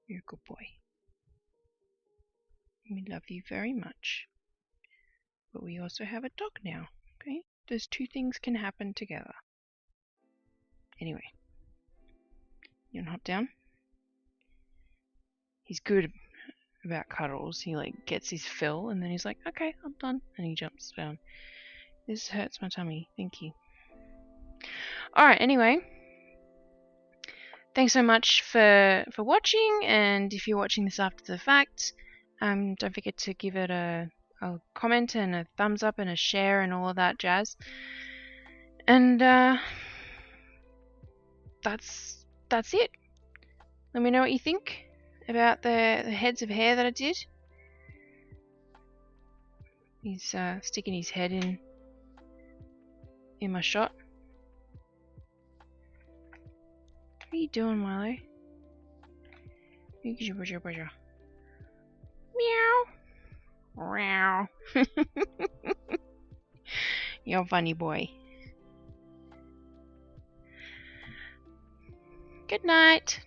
You're a good boy. We love you very much. But we also have a dog now, okay? Those two things can happen together. Anyway. You wanna hop down? He's good about cuddles. He like gets his fill and then he's like, okay, I'm done. And he jumps down. This hurts my tummy. Thank you. Alright, anyway. Thanks so much for watching, and if you're watching this after the fact, don't forget to give it a comment and a thumbs up and a share and all of that jazz. And that's it. Let me know what you think about the heads of hair that I did. He's sticking his head in my shot. What are you doing, Milo? Meow. Meow. You're a funny boy. Good night.